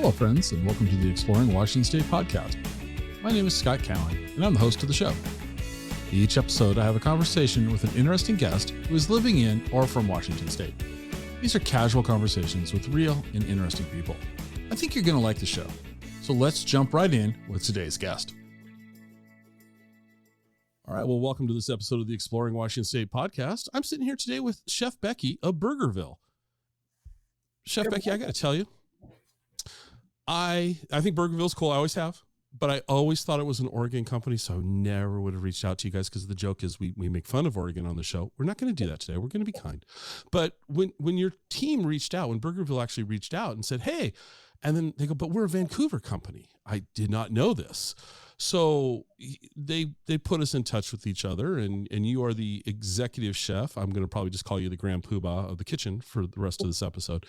Hello, friends, and welcome to the Exploring Washington State podcast. My name is Scott Cowan, and I'm the host of the show. Each episode, I have a conversation with an interesting guest who is living in or from Washington State. These are casual conversations with real and interesting people. I think you're going to like the show. So let's jump right in with today's guest. All right, well, welcome to this episode of the Exploring Washington State podcast. I'm sitting here today with Chef Becky of Burgerville. Chef Becky, I got to tell you, I think Burgerville's cool. I always have, but I always thought it was an Oregon company, so I never would have reached out to you guys because the joke is we make fun of Oregon on the show. We're not going to do that today. We're going to be kind. But when your team reached out, when Burgerville actually reached out and said, hey, and then they go, but we're a Vancouver company. I did not know this. So they put us in touch with each other, and you are the executive chef. I'm going to probably just call you the grand poobah of the kitchen for the rest of this episode.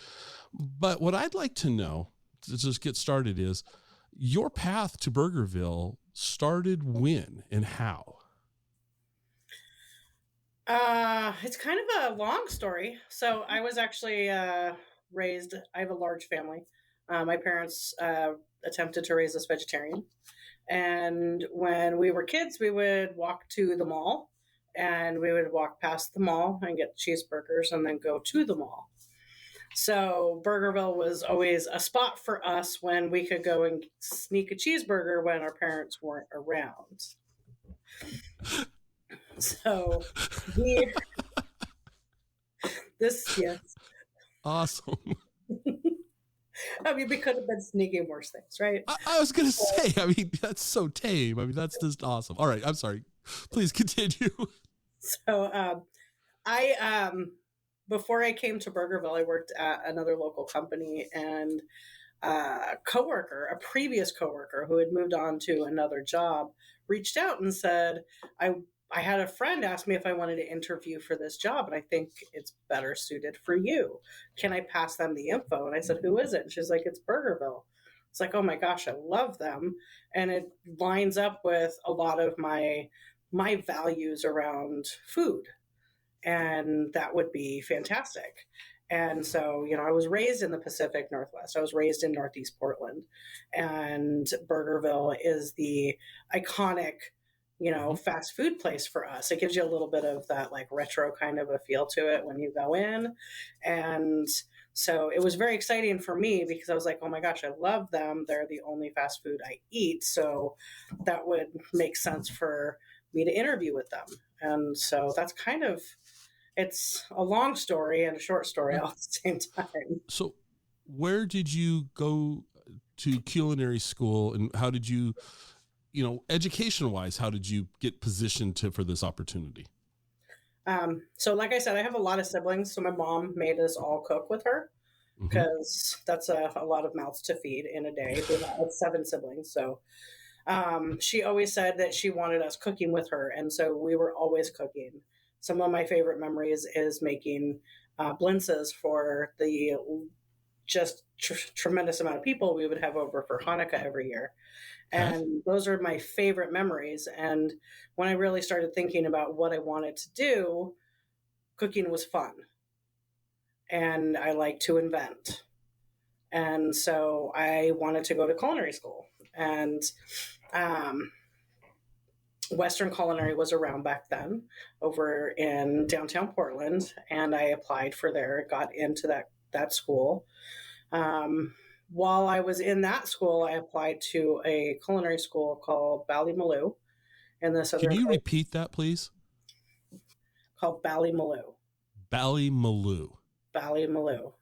But what I'd like to know, to just get started, is your path to Burgerville started when and how? It's kind of a long story. So I was actually raised, I have a large family. My parents attempted to raise us vegetarian. And when we were kids, we would walk to the mall, and we would walk past the mall and get cheeseburgers and then go to the mall. So Burgerville was always a spot for us when we could go and sneak a cheeseburger when our parents weren't around. So yes. Awesome. I mean, we could have been sneaking worse things, right? I was going to say, I mean, that's so tame. I mean, that's just awesome. All right. I'm sorry. Please continue. So before I came to Burgerville, I worked at another local company, and a previous coworker who had moved on to another job, reached out and said, I had a friend ask me if I wanted to interview for this job, and I think it's better suited for you. Can I pass them the info? And I said, who is it? And she's like, it's Burgerville. It's like, oh my gosh, I love them. And it lines up with a lot of my values around food. And that would be fantastic. And so, I was raised in the Pacific Northwest. I was raised in Northeast Portland. And Burgerville is the iconic, fast food place for us. It gives you a little bit of that like retro kind of a feel to it when you go in. And so it was very exciting for me because I was like, oh my gosh, I love them. They're the only fast food I eat. So that would make sense for me to interview with them. And so that's it's a long story and a short story all at the same time. So where did you go to culinary school, and how did you, education-wise, how did you get positioned for this opportunity? So like I said, I have a lot of siblings. So my mom made us all cook with her because that's a lot of mouths to feed in a day. We have 7 siblings. So she always said that she wanted us cooking with her. And so we were always cooking. Some of my favorite memories is making blintzes for the just tremendous amount of people we would have over for Hanukkah every year. And those are my favorite memories. And when I really started thinking about what I wanted to do, cooking was fun. And I like to invent. And so I wanted to go to culinary school. And Western Culinary was around back then over in downtown Portland. And I applied for there, got into that school. While I was in that school, I applied to a culinary school called Ballymaloe in the southern. Can you repeat that, please? Called Ballymaloe. Ballymaloe. Ballymaloe.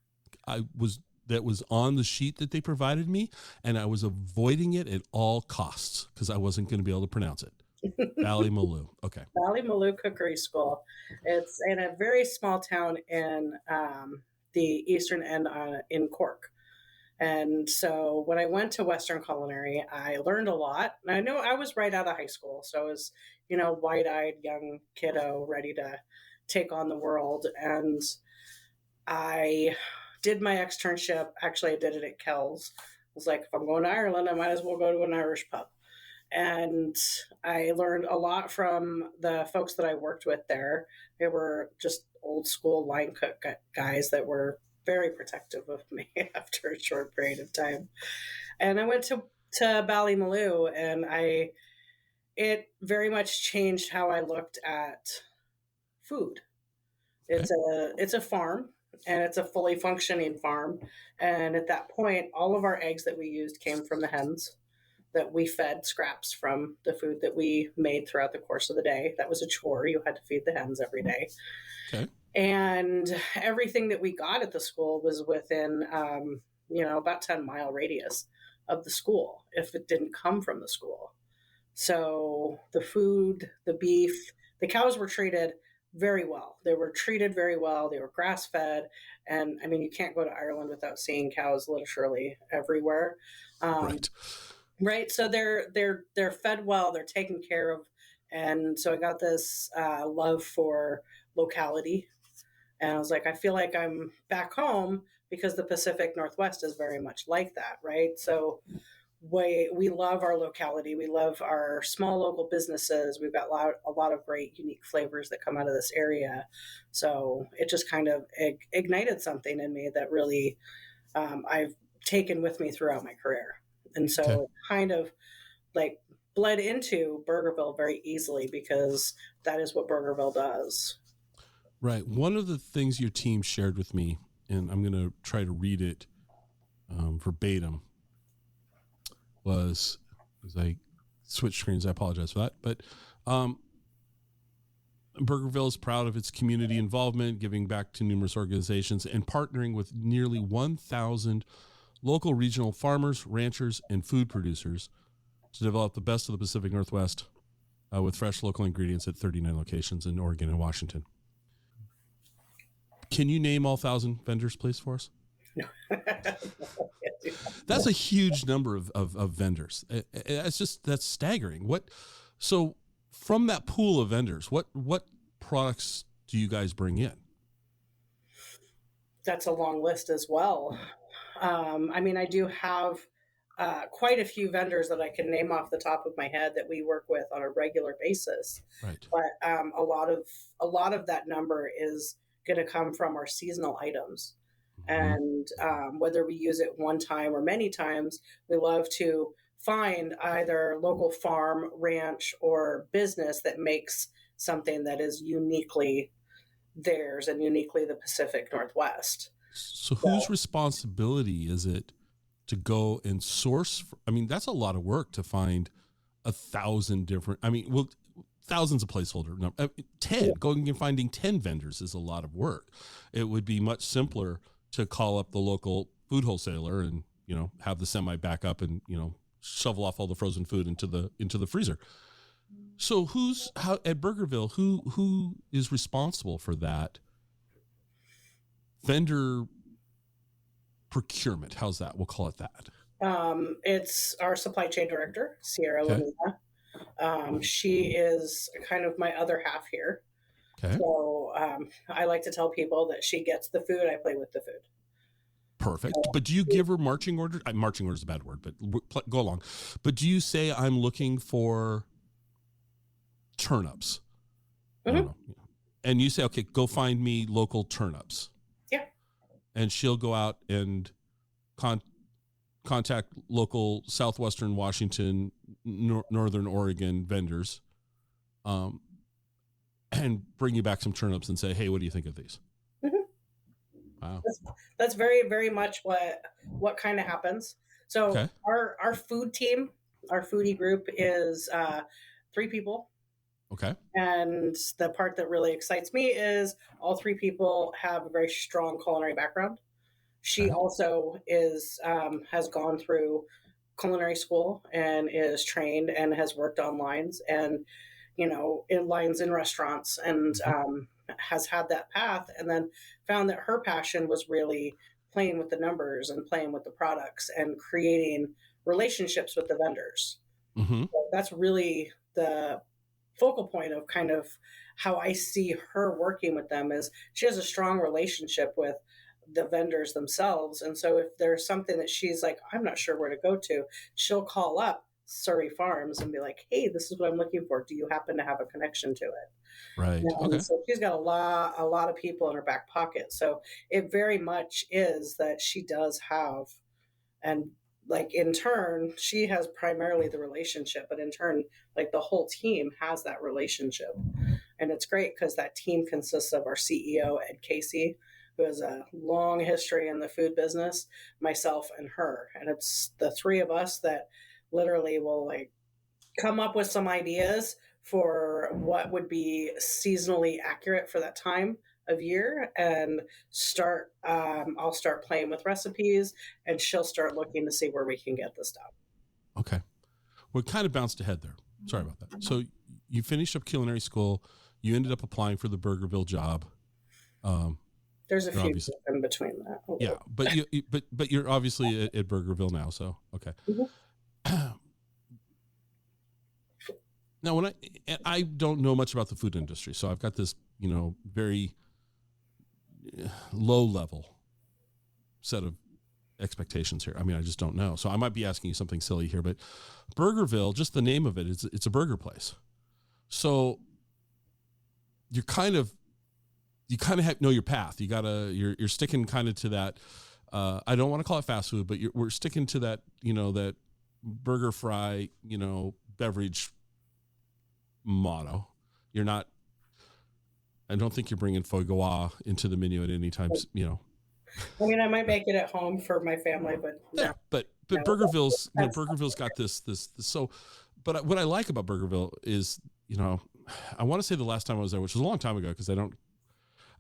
That was on the sheet that they provided me, and I was avoiding it at all costs because I wasn't going to be able to pronounce it. Ballymaloe. Okay. Ballymaloe Cookery School. It's in a very small town in the eastern end in Cork. And so when I went to Western Culinary, I learned a lot. And I knew I was right out of high school. So I was, wide-eyed young kiddo ready to take on the world. And I did my externship. Actually, I did it at Kells. I was like, if I'm going to Ireland, I might as well go to an Irish pub. And I learned a lot from the folks that I worked with there. They were just old school line cook guys that were very protective of me after a short period of time. And I went to Ballymaloe, and it very much changed how I looked at food. Okay. It's a farm, and it's a fully functioning farm. And at that point, all of our eggs that we used came from the hens that we fed scraps from the food that we made throughout the course of the day. That was a chore. You had to feed the hens every day. Okay. And everything that we got at the school was within, about 10-mile radius of the school if it didn't come from the school. So the food, the beef, the cows were treated very well. They were treated very well. They were grass fed. And I mean, you can't go to Ireland without seeing cows literally everywhere. Right. Right. So they're fed well, they're taken care of. And so I got this love for locality. And I was like, I feel like I'm back home because the Pacific Northwest is very much like that, right? So we love our locality. We love our small local businesses. We've got a lot of great, unique flavors that come out of this area. So it just kind of ignited something in me that really I've taken with me throughout my career. And so Okay. it kind of like bled into Burgerville very easily because that is what Burgerville does. Right. One of the things your team shared with me, and I'm going to try to read it verbatim, was as I switch screens. I apologize for that. But Burgerville is proud of its community involvement, giving back to numerous organizations, and partnering with nearly 1,000 local regional farmers, ranchers, and food producers to develop the best of the Pacific Northwest with fresh local ingredients at 39 locations in Oregon and Washington. Can you name all 1,000 vendors, please, for us? No. That's a huge number of vendors. That's staggering. So from that pool of vendors, what products do you guys bring in? That's a long list as well. I do have quite a few vendors that I can name off the top of my head that we work with on a regular basis. Right. But a lot of that number is going to come from our seasonal items. And whether we use it one time or many times, we love to find either local farm, ranch, or business that makes something that is uniquely theirs and uniquely the Pacific Northwest. So whose responsibility is it to go and source? That's a lot of work to find 1,000 different. Thousands of placeholder. No, 10. Going and finding 10 vendors is a lot of work. It would be much simpler to call up the local food wholesaler and have the semi back up and shovel off all the frozen food into the freezer. So at Burgerville, who is responsible for that vendor procurement? How's that? We'll call it that. It's our supply chain director, Sierra Lamina. She is kind of my other half here. Okay. So I like to tell people that she gets the food, I play with the food. Perfect. But do you give her marching orders? Marching orders is a bad word, but go along. But do you say, I'm looking for turnips? I don't know. And you say, okay, go find me local turnips. Yeah. And she'll go out and contact local Southwestern Washington, Northern Oregon vendors, and bring you back some turnips and say, hey, what do you think of these? Wow. That's very, very much what kind of happens. So our food team, our foodie group is 3 people. Okay. And the part that really excites me is all 3 people have a very strong culinary background. She also has gone through culinary school and is trained and has worked on lines and, in lines in restaurants and has had that path, and then found that her passion was really playing with the numbers and playing with the products and creating relationships with the vendors. So that's really the focal point of kind of how I see her working with them is she has a strong relationship with the vendors themselves. And so if there's something that she's like, I'm not sure where to go to, she'll call up Surrey Farms and be like, hey, this is what I'm looking for. Do you happen to have a connection to it? Right. And Okay. so she's got a lot of people in her back pocket. So it very much is that she does have, and like in turn, she has primarily the relationship, but in turn, like the whole team has that relationship. And it's great because that team consists of our CEO, Ed Casey, who has a long history in the food business, myself and her. And it's the three of us that literally will like come up with some ideas for what would be seasonally accurate for that time of year and start I'll start playing with recipes and she'll start looking to see where we can get this done. Okay. We kind of bounced ahead there. Sorry about that. So you finished up culinary school. You ended up applying for the Burgerville job. There's a few in between that. Yeah, but you're obviously at Burgerville now, so okay. Mm-hmm. Now, when I don't know much about the food industry, so I've got this, very low level set of expectations here. I mean, I just don't know. So I might be asking you something silly here, but Burgerville, just the name of it, it's a burger place. So you kind of know your path. You're sticking kind of to that. I don't want to call it fast food, but we're sticking to that, that burger fry, beverage motto. You're not, I don't think you're bringing foie gras into the menu at any time, I mean, I might make it at home for my family, but yeah, but no, Burgerville's got this. So, but what I like about Burgerville is, I want to say the last time I was there, which was a long time ago, because I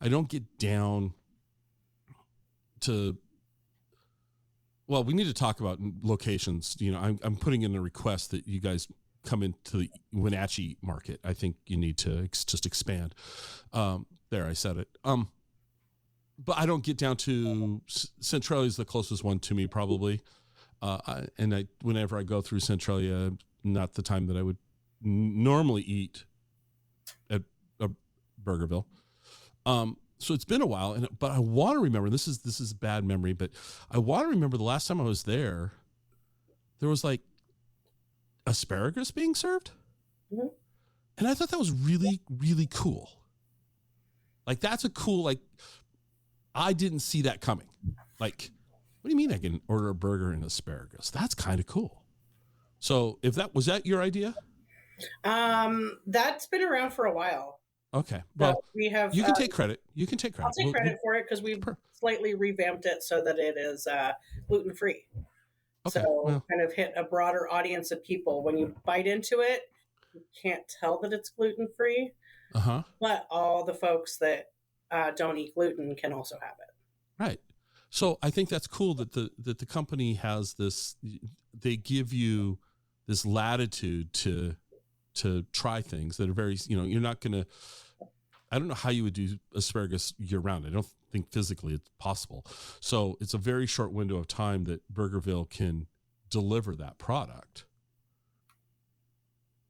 don't get down to, well, we need to talk about locations. I'm putting in a request that you guys come into the Wenatchee market. I think you need to just expand. There, I said it. But I don't get down to Centralia is the closest one to me, probably. Whenever I go through Centralia, not the time that I would normally eat at Burgerville. So it's been a while, but I want to remember. This is bad memory, but I want to remember the last time I was there. There was like asparagus being served, mm-hmm. And I thought that was really, really cool. Like that's a cool, like I didn't see that coming. Like, what do you mean I can order a burger and asparagus? That's kind of cool. So if was that your idea? That's been around for a while. Okay. Well, we have. You can take credit. You can take credit. I'll take credit for it because we've slightly revamped it so that it is gluten free. Okay, so kind of hit a broader audience of people. When you bite into it, you can't tell that it's gluten free. Uh-huh. But all the folks that don't eat gluten can also have it. Right. So I think that's cool that the company has this. They give you this latitude to try things that are very. You're not going to. I don't know how you would do asparagus year round. I don't think physically it's possible. So it's a very short window of time that Burgerville can deliver that product.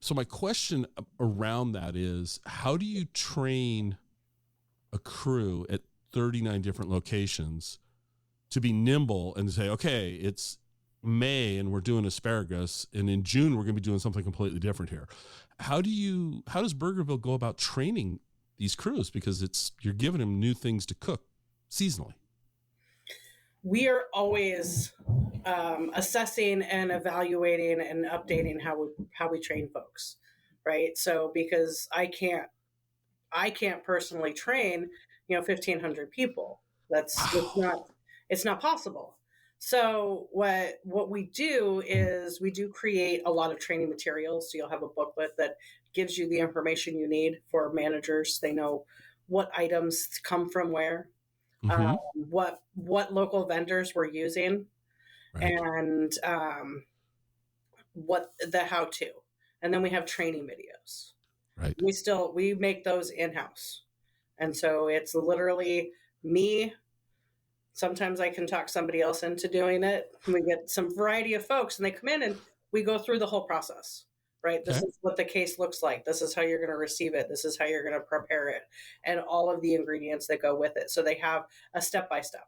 So my question around that is, how do you train a crew at 39 different locations to be nimble and say, okay, it's May and we're doing asparagus, and in June we're going to be doing something completely different here. How does Burgerville go about training these crews, because you're giving them new things to cook seasonally? We are always assessing and evaluating and updating how we train folks, right? So because I can't personally train 1,500 people. It's not possible. So what we do is we do create a lot of training materials. So you'll have a booklet that gives you the information you need for managers. They know what items come from where, mm-hmm. What local vendors we're using, right. And what the how-to. And then we have training videos. Right. We make those in-house. And so it's literally me. Sometimes I can talk somebody else into doing it. We get some variety of folks and they come in and we go through the whole process, right? This is what the case looks like. This is how you're going to receive it. This is how you're going to prepare it, and all of the ingredients that go with it. So they have a step-by-step.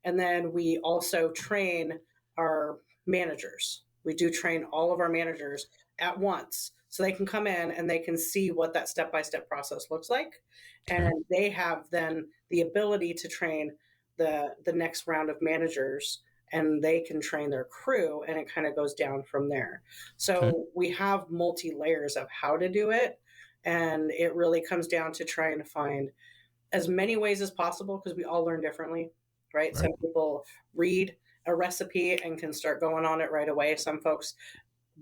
And then we also train our managers. We do train all of our managers at once so they can come in and they can see what that step-by-step process looks like. And they have then the ability to train the next round of managers, and they can train their crew, and it kind of goes down from there. So we have multi layers of how to do it, and it really comes down to trying to find as many ways as possible, because we all learn differently, right? Some people read a recipe and can start going on it right away. Some folks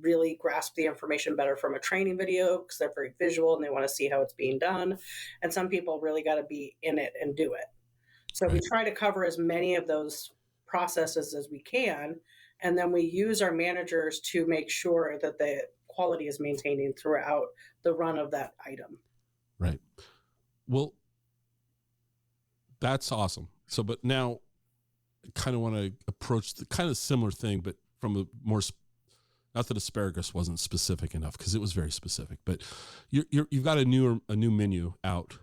really grasp the information better from a training video because they're very visual and they want to see how it's being done. And some people really got to be in it and do it. So we try to cover as many of those processes as we can, and then we use our managers to make sure that the quality is maintaining throughout the run of that item. Right. Well, that's awesome. So, but now I kind of want to approach the kind of similar thing, but from a more, not that asparagus wasn't specific enough, because it was very specific, but you've got a new menu out.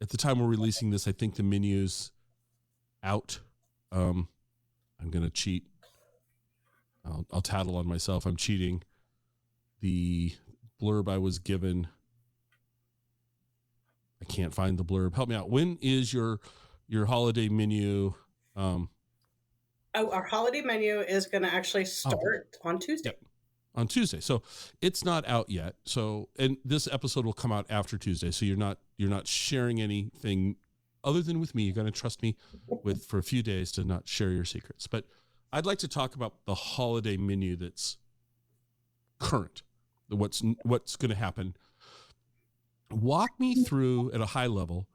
At the time we're releasing this, I think the menu's out. I'm going to cheat. I'll tattle on myself. I'm cheating. The blurb I was given, I can't find the blurb. Help me out. When is your holiday menu? Our holiday menu is going to actually start on Tuesday. Yep. On Tuesday. So it's not out yet. So, and this episode will come out after Tuesday. So you're not sharing anything other than with me. You're going to trust me for a few days to not share your secrets. But I'd like to talk about the holiday menu that's current, what's going to happen. Walk me through at a high level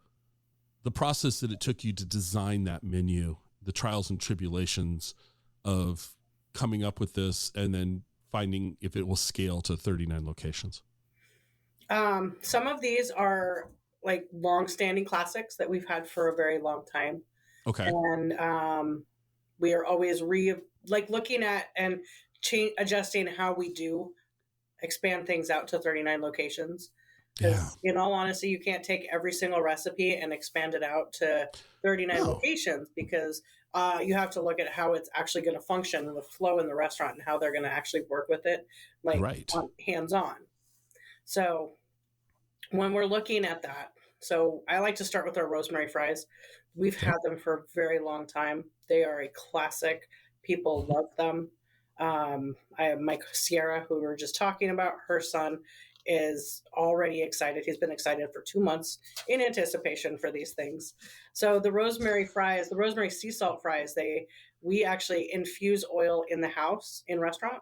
the process that it took you to design that menu, the trials and tribulations of coming up with this, and then finding if it will scale to 39 locations. Some of these are like long-standing classics that we've had for a very long time. Okay. And we are always looking at and adjusting how we do expand things out to 39 locations. Because in all honesty, you can't take every single recipe and expand it out to 39 locations, because you have to look at how it's actually going to function and the flow in the restaurant and how they're going to actually work with it, hands-on. So when we're looking at that, so I like to start with our rosemary fries. We've had them for a very long time. They are a classic. People love them. I have Mike Sierra, who we were just talking about. Her son is already excited. He's been excited for 2 months in anticipation for these things. So the rosemary fries, the rosemary sea salt fries, we actually infuse oil in the house in restaurant.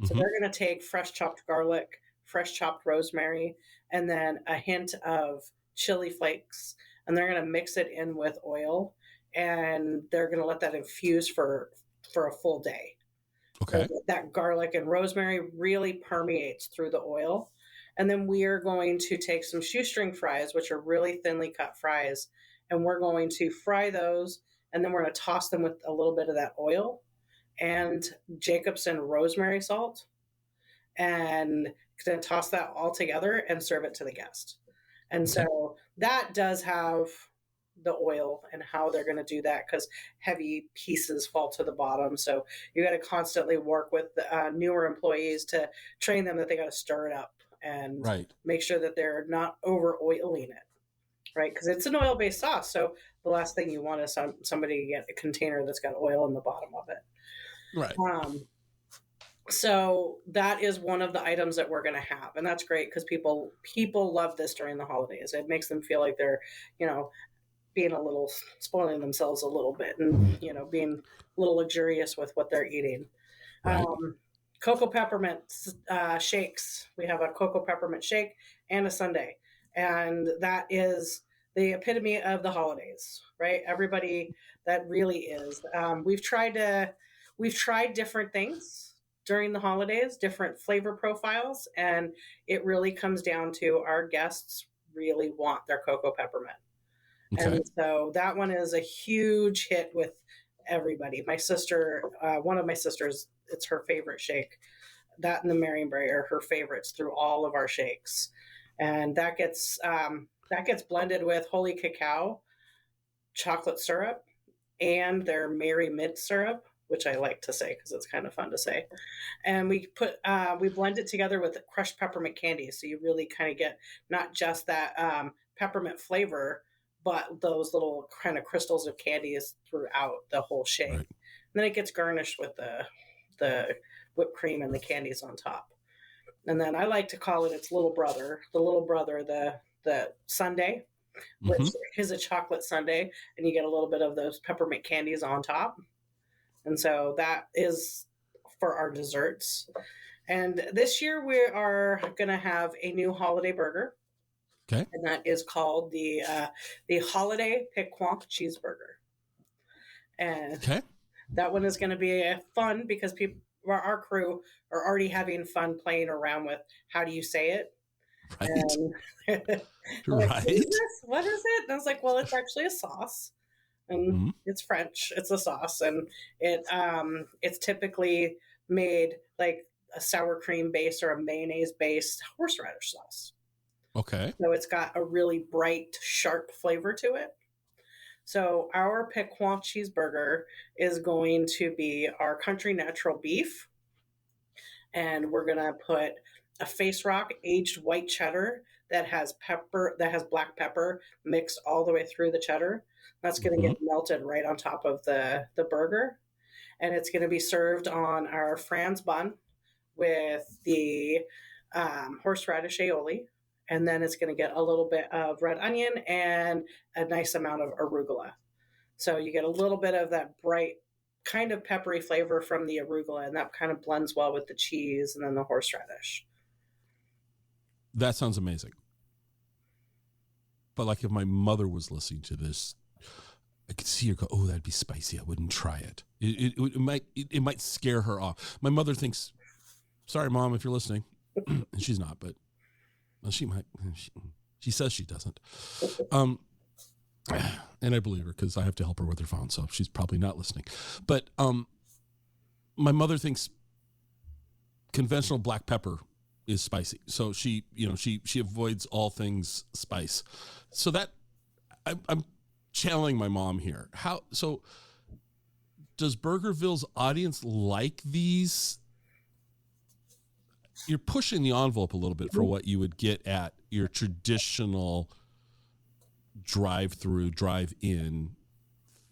So they're going to take fresh chopped garlic, fresh chopped rosemary, and then a hint of chili flakes, and they're going to mix it in with oil, and they're going to let that infuse for a full day. Okay. So that garlic and rosemary really permeates through the oil. And then we are going to take some shoestring fries, which are really thinly cut fries, and we're going to fry those, and then we're going to toss them with a little bit of that oil and Jacobson rosemary salt, and then toss that all together and serve it to the guest. And so that does have the oil and how they're going to do that, because heavy pieces fall to the bottom. So you got to constantly work with newer employees to train them that they got to stir it up and make sure that they're not over oiling it, right? Because it's an oil-based sauce. So the last thing you want is somebody to get a container that's got oil in the bottom of it. Right. So that is one of the items that we're going to have. And that's great because people love this during the holidays. It makes them feel like they're, being a little, spoiling themselves a little bit and, being a little luxurious with what they're eating. Right. Cocoa peppermint shakes. We have a cocoa peppermint shake and a sundae. And that is the epitome of the holidays, right? Everybody, that really is. We've tried different things during the holidays, different flavor profiles, and it really comes down to our guests really want their cocoa peppermint. Okay. And so that one is a huge hit with everybody. My sister, one of my sisters, it's her favorite shake. That and the Marionberry are her favorites through all of our shakes. And that gets blended with holy cacao, chocolate syrup, and their Mary Mint syrup. which I like to say because it's kind of fun to say. And we blend it together with crushed peppermint candy, so you really kind of get not just that peppermint flavor, but those little kind of crystals of candies throughout the whole shake. Right. And then it gets garnished with the whipped cream and the candies on top. And then I like to call it its little brother, the sundae, which is a chocolate sundae, and you get a little bit of those peppermint candies on top. And so that is for our desserts. And this year we are going to have a new holiday burger. Okay. And that is called the Holiday Piquant Cheeseburger. And that one is going to be fun because our crew are already having fun playing around with how do you say it. Right. And right. Like, what is it? And I was like, well, it's actually a sauce. And it's French. It's a sauce. And it's typically made like a sour cream based or a mayonnaise based horseradish sauce. Okay. So it's got a really bright, sharp flavor to it. So our Piquant cheeseburger is going to be our country natural beef. And we're going to put a Face Rock aged white cheddar that has black pepper mixed all the way through the cheddar. That's going to get melted right on top of the burger. And it's going to be served on our Franz bun with the horseradish aioli. And then it's going to get a little bit of red onion and a nice amount of arugula. So you get a little bit of that bright kind of peppery flavor from the arugula, and that kind of blends well with the cheese and then the horseradish. That sounds amazing. But like if my mother was listening to this, I could see her go, "Oh, that'd be spicy. I wouldn't try it. It might scare her off." My mother thinks, "Sorry, Mom, if you're listening," and she's not, but well, she might. She says she doesn't. And I believe her because I have to help her with her phone, so she's probably not listening. But my mother thinks conventional black pepper is spicy, so she avoids all things spice. So that I'm channeling my mom here. So does Burgerville's audience like these? You're pushing the envelope a little bit for what you would get at your traditional drive-in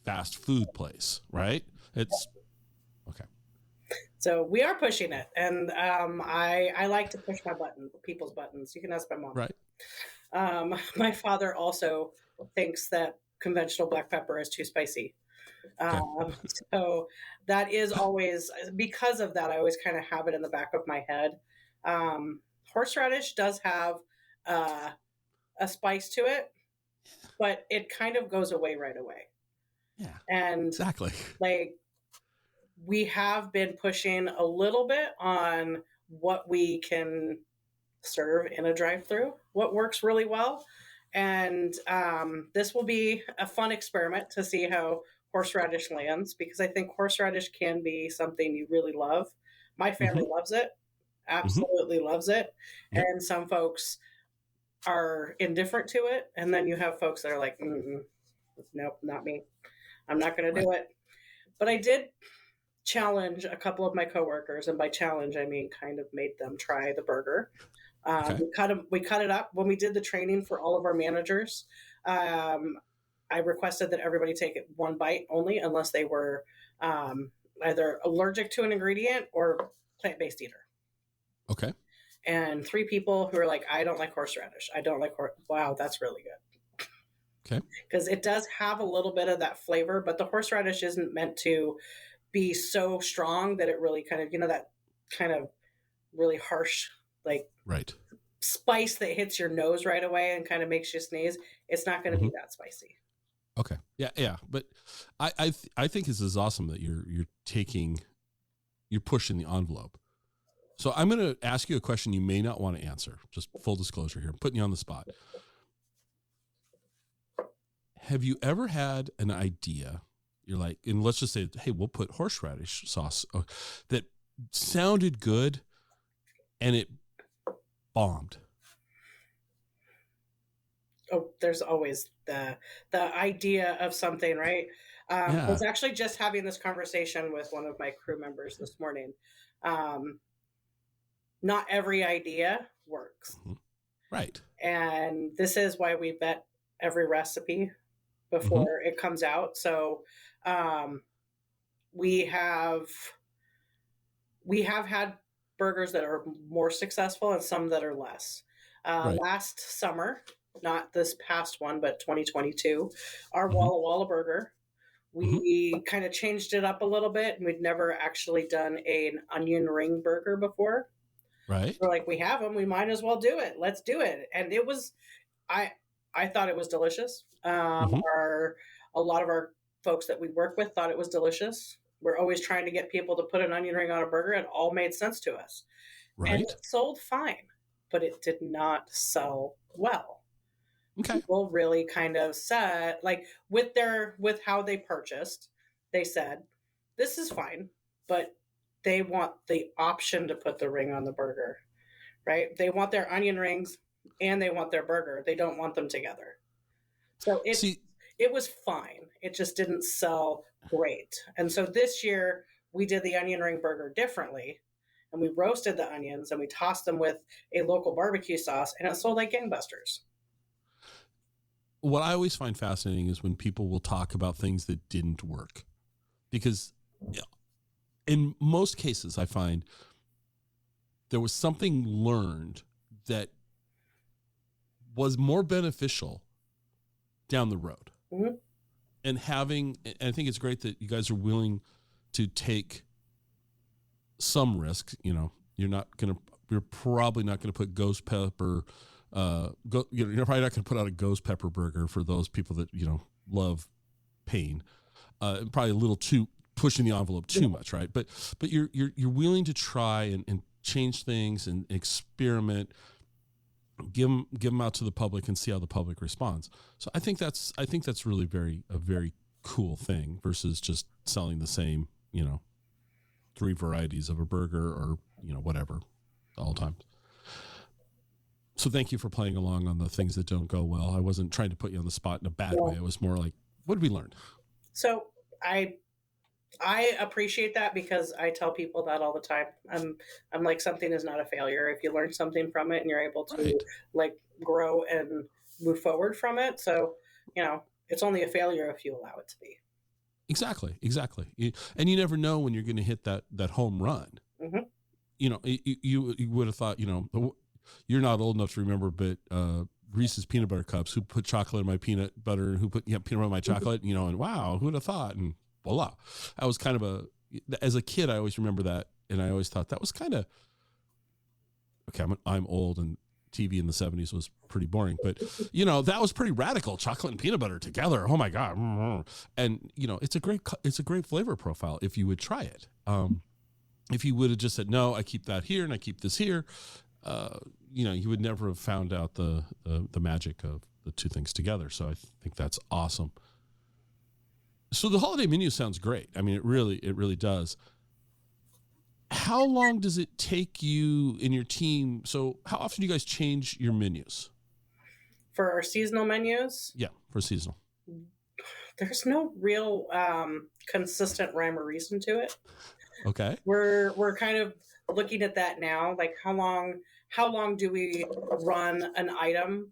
fast food place, right? It's okay. So we are pushing it, and I like to push people's buttons. You can ask my mom. Right. My father also thinks that conventional black pepper is too spicy. So that is always, because of that, I always kind of have it in the back of my head. Horseradish does have a spice to it, but it kind of goes away right away. Yeah, and exactly. Like we have been pushing a little bit on what we can serve in a drive-through, what works really well. And this will be a fun experiment to see how horseradish lands, because I think horseradish can be something you really love. My family loves it, absolutely loves it. Yep. And some folks are indifferent to it. And then you have folks that are like, nope, not me. I'm not going to do it. But I did challenge a couple of my coworkers, and by challenge, I mean kind of made them try the burger. We cut it up. When we did the training for all of our managers, I requested that everybody take it one bite only, unless they were either allergic to an ingredient or plant-based eater. Okay. And 3 people who are like, I don't like horseradish. I don't like Wow, that's really good. Okay. Because it does have a little bit of that flavor, but the horseradish isn't meant to be so strong that it really kind of, that kind of really harsh, like spice that hits your nose right away and kind of makes you sneeze. It's not going to be that spicy. Okay. Yeah. But I think this is awesome that you're pushing the envelope. So I'm going to ask you a question you may not want to answer. Just full disclosure here. I'm putting you on the spot. Have you ever had an idea? You're like, and let's just say, hey, we'll put horseradish sauce that sounded good and it bombed. there's always the idea of something, right? I Yeah. was actually just having this conversation with one of my crew members this morning. Um, Not every idea works. Mhm. Right. And this is why we vet every recipe Hmm. before it comes out. So um, we have we have had burgers that are more successful and some that are less. Right. Last summer, not this past one, but 2022, our Hmm. Walla Walla burger, Hmm. we kind of changed it up a little bit, and we'd never actually done an onion ring burger before. Right. We're like, we have them, we might as well do it. Let's do it. And it was, I, I thought it was delicious. Hmm. Our A lot of our folks that we work with thought it was delicious. We're always trying to get people to put an onion ring on a burger. It all made sense to us, and Right. it sold fine, but it did not sell well. Okay. People really kind of said, like, with how they purchased, they said, this is fine, but they want the option to put the ring on the burger, right? They want their onion rings and they want their burger. They don't want them together. So See, it was fine. It just didn't sell great. And so this year we did the onion ring burger differently, and we roasted the onions and we tossed them with a local barbecue sauce, and it sold like gangbusters. what I always find fascinating is when people will talk about things that didn't work, because in most cases, I find there was something learned that was more beneficial down the road. Mm-hmm. And I think it's great that you guys are willing to take some risk. You're probably not going to put ghost pepper. You're probably not going to put out a ghost pepper burger for those people that love pain. Probably a little too pushing the envelope too much, right? But you're willing to try and change things and experiment. Give them out to the public and see how the public responds. So I think that's really a very cool thing versus just selling the same 3 varieties of a burger or whatever all the time. So thank you for playing along on the things that don't go well. I wasn't trying to put you on the spot in a bad way. It was more like, what did we learn? So I appreciate that, because I tell people that all the time. I'm like, something is not a failure if you learn something from it and you're able to Right. like grow and move forward from it. So, it's only a failure if you allow it to be. Exactly. And you never know when you're going to hit that home run. Mm-hmm. You would have thought, you're not old enough to remember, but Reese's peanut butter cups, who put chocolate in my peanut butter, and who put peanut butter in my chocolate, and wow, who would have thought? And voila. I was kind of as a kid, I always remember that. And I always thought that was kind of, okay, I'm old, and TV in the 70s was pretty boring, but that was pretty radical. Chocolate and peanut butter together. Oh my God. And it's a great flavor profile if you would try it. If you would have just said, no, I keep that here and I keep this here, you would never have found out the magic of the two things together. So I think that's awesome. So the holiday menu sounds great. I mean, it really does. How long does it take you and your team? So how often do you guys change your menus? For our seasonal menus, Yeah, for seasonal. there's no real consistent rhyme or reason to it. Okay. We're kind of looking at that now. Like, how long do we run an item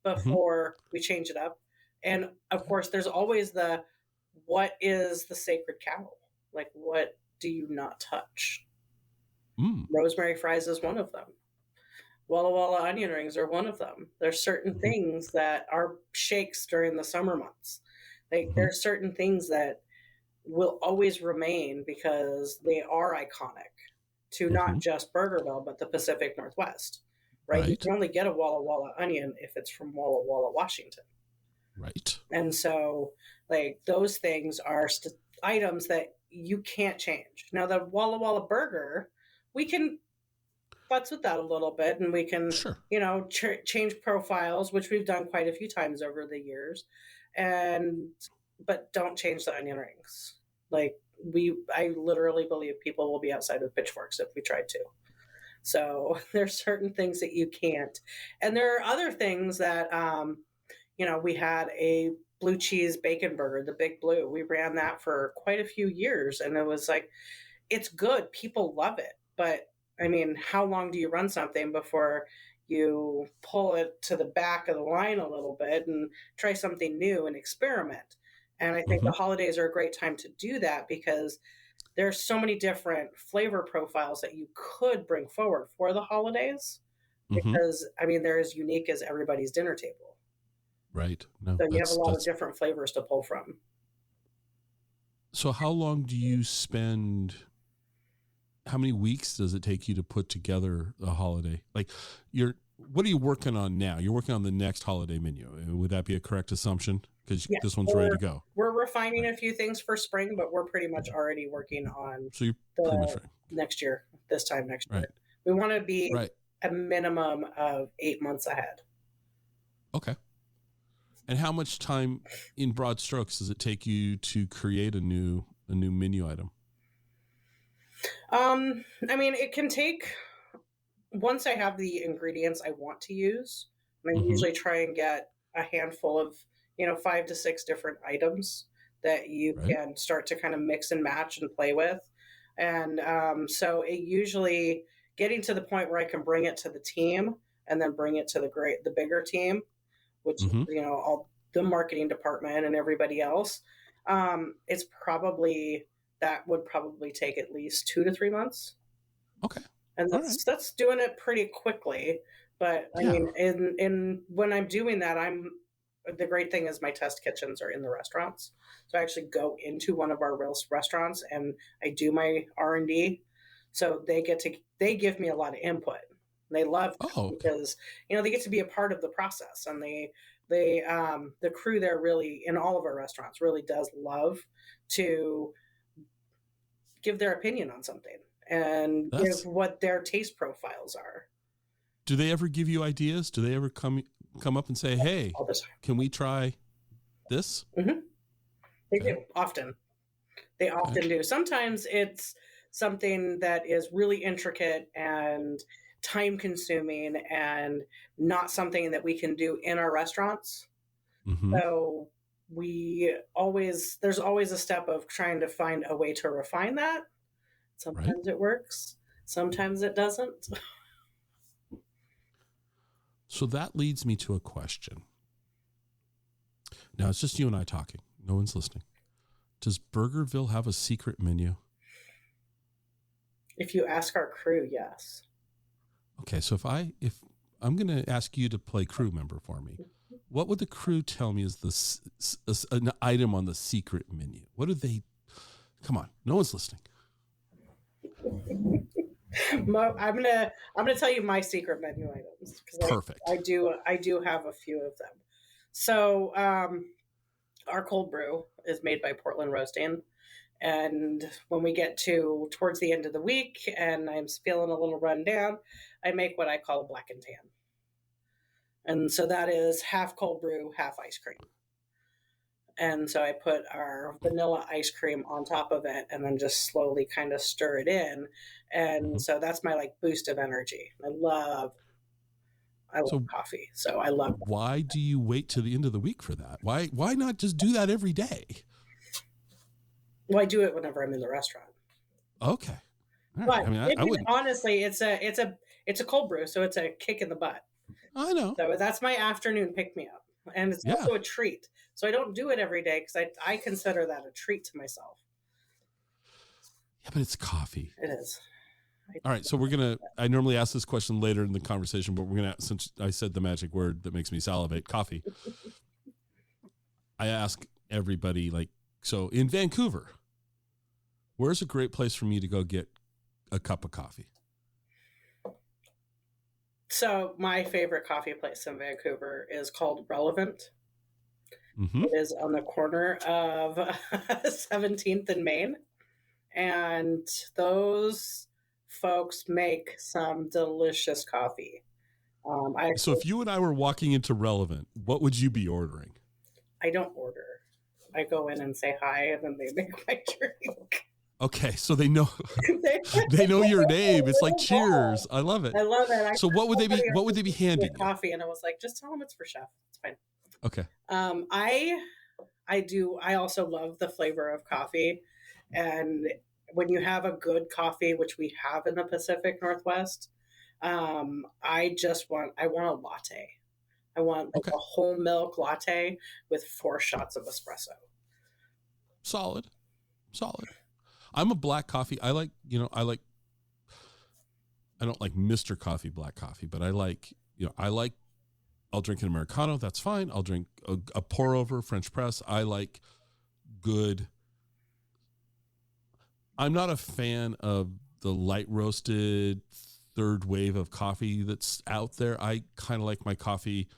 before we change it up? And of course, there's always what is the sacred cow? Like, what do you not touch? Rosemary fries is one of them. Walla Walla onion rings are one of them. There's certain things that are shakes during the summer months. Like, there's certain things that will always remain because they are iconic to not just Burgerville, but the Pacific Northwest, right? You can only get a Walla Walla onion if it's from Walla Walla, Washington. Right. And so, like, those things are items that you can't change. Now, the Walla Walla burger, we can futz with that a little bit, and we can, change profiles, which we've done quite a few times over the years, but don't change the onion rings. Like, I literally believe people will be outside with pitchforks if we tried to. So there's certain things that you can't, and there are other things that we had a blue cheese bacon burger, the Big Blue. We ran that for quite a few years, and it was like, it's good. People love it. But I mean, how long do you run something before you pull it to the back of the line a little bit and try something new and experiment? And I think Mm-hmm. the holidays are a great time to do that because there's so many different flavor profiles that you could bring forward for the holidays Mm-hmm. because, I mean, they're as unique as everybody's dinner table. Right. No, So you have a lot of that's. different flavors to pull from. So how long do you spend? How many weeks does it take you to put together a holiday? Like, what are you working on now? You're working on the next holiday menu. Would that be a correct assumption? Because Yes, this one's ready to go. we're refining Right. a few things for spring, but we're pretty much already working on So you're pretty much the right. next year, this time next year. Right. We want to be Right. a minimum of 8 months ahead. Okay. And how much time, in broad strokes, does it take you to create a new menu item? I mean, it can take, once I have the ingredients I want to use, and I Mhm. usually try and get a handful of, 5 to 6 different items that you Right. can start to kind of mix and match and play with. And so it usually getting to the point where I can bring it to the team and then bring it to the bigger team, which Mm-hmm. all the marketing department and everybody else. It's probably that would probably take at least 2 to 3 months, Okay. and All right. that's doing it pretty quickly. But I Yeah. mean, in when I'm doing that, the great thing is my test kitchens are in the restaurants, so I actually go into one of our real restaurants and I do my R&D. So they give me a lot of input. They love that Oh, okay. because they get to be a part of the process, and the crew there really in all of our restaurants really does love to give their opinion on something and give what their taste profiles are. Do they ever give you ideas? Do they ever come up and say, "Hey, All the time. can we try this?" Mm-hmm. They Okay. do often. They often do. Sometimes it's something that is really intricate and time consuming and not something that we can do in our restaurants. Mm-hmm. So there's always a step of trying to find a way to refine that. Sometimes it works, sometimes it doesn't. So that leads me to a question. Now it's just you and I talking. No one's listening. Does Burgerville have a secret menu? If you ask our crew, yes. Okay, so if I'm going to ask you to play crew member for me, what would the crew tell me is an item on the secret menu? What do they? Come on, no one's listening. I'm gonna tell you my secret menu items because Perfect. I do have a few of them. So our cold brew is made by Portland Roasting, and when we get towards the end of the week and I'm feeling a little run down, I make what I call a black and tan, and so that is half cold brew, half ice cream. And so I put our vanilla ice cream on top of it and then just slowly kind of stir it in. And so that's my boost of energy. I love coffee. So I love that. Why do you wait to the end of the week for that? Why not just do that every day? Well, I do it whenever I'm in the restaurant. Okay. Right. But I mean, I wouldn't. Honestly, it's a cold brew, so it's a kick in the butt. I know. So that's my afternoon pick-me-up. And it's also a treat. So I don't do it every day because I consider that a treat to myself. Yeah, but it's coffee. It is. All right, so I normally ask this question later in the conversation, but since I said the magic word that makes me salivate, coffee, I ask everybody, so in Vancouver, where's a great place for me to go get a cup of coffee? So my favorite coffee place in Vancouver is called Relevant. Mm-hmm. It is on the corner of 17th and Main. And those folks make some delicious coffee. So if you and I were walking into Relevant, what would you be ordering? I don't order. I go in and say hi, and then they make my drink. Okay, so they know they know your name. It's like cheers. I love it. I love it. So what would they be handing you? Coffee, and I was like, just tell them it's for Chef. It's fine. Okay. I also love the flavor of coffee. And when you have a good coffee, which we have in the Pacific Northwest, I want a latte. I want like Okay. a whole milk latte with 4 shots of espresso. Solid. Solid. I'm a black coffee. I don't like Mr. Coffee black coffee, but I'll drink an Americano. That's fine. I'll drink a pour over French press. I like good. I'm not a fan of the light roasted third wave of coffee that's out there. I kind of like my coffee.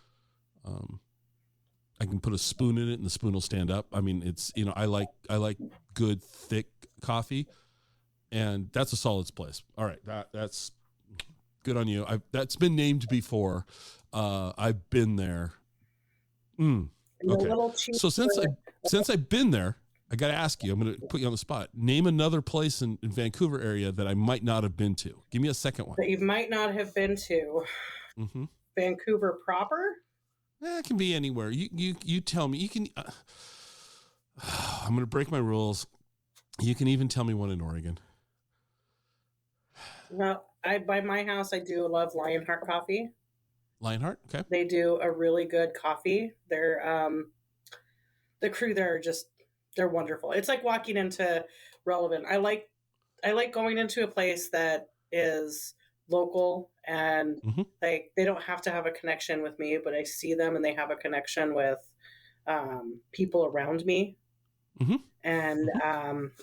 I can put a spoon in it and the spoon will stand up. I mean, I like good thick coffee, and that's a solid place. All right. That's good on you. That's been named before. I've been there. Okay. So since I've been there, I got to ask you, I'm going to put you on the spot. Name another place in Vancouver area that I might not have been to. Give me a second one. That you might not have been to. Mm-hmm. Vancouver proper? It can be anywhere. You tell me. You can. I'm going to break my rules. You can even tell me one in Oregon. Well, by my house, I do love Lionheart Coffee. Lionheart, okay. They do a really good coffee. They're the crew there are they're wonderful. It's like walking into Relevant. I like going into a place that is local and like they don't have to have a connection with me, but I see them and they have a connection with people around me. And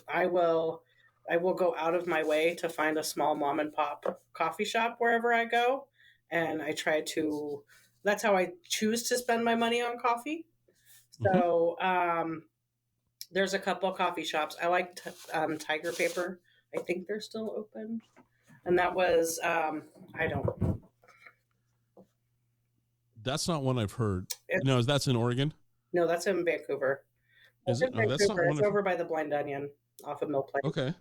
I will go out of my way to find a small mom and pop coffee shop wherever I go. And that's how I choose to spend my money on coffee. So there's a couple of coffee shops. I like Tiger Paper. I think they're still open. And that was, I don't. That's not one I've heard. No, that's in Oregon? No, that's in Vancouver. Is it? No, that's not one. It's over by the Blind Onion off of Mill Place. Okay.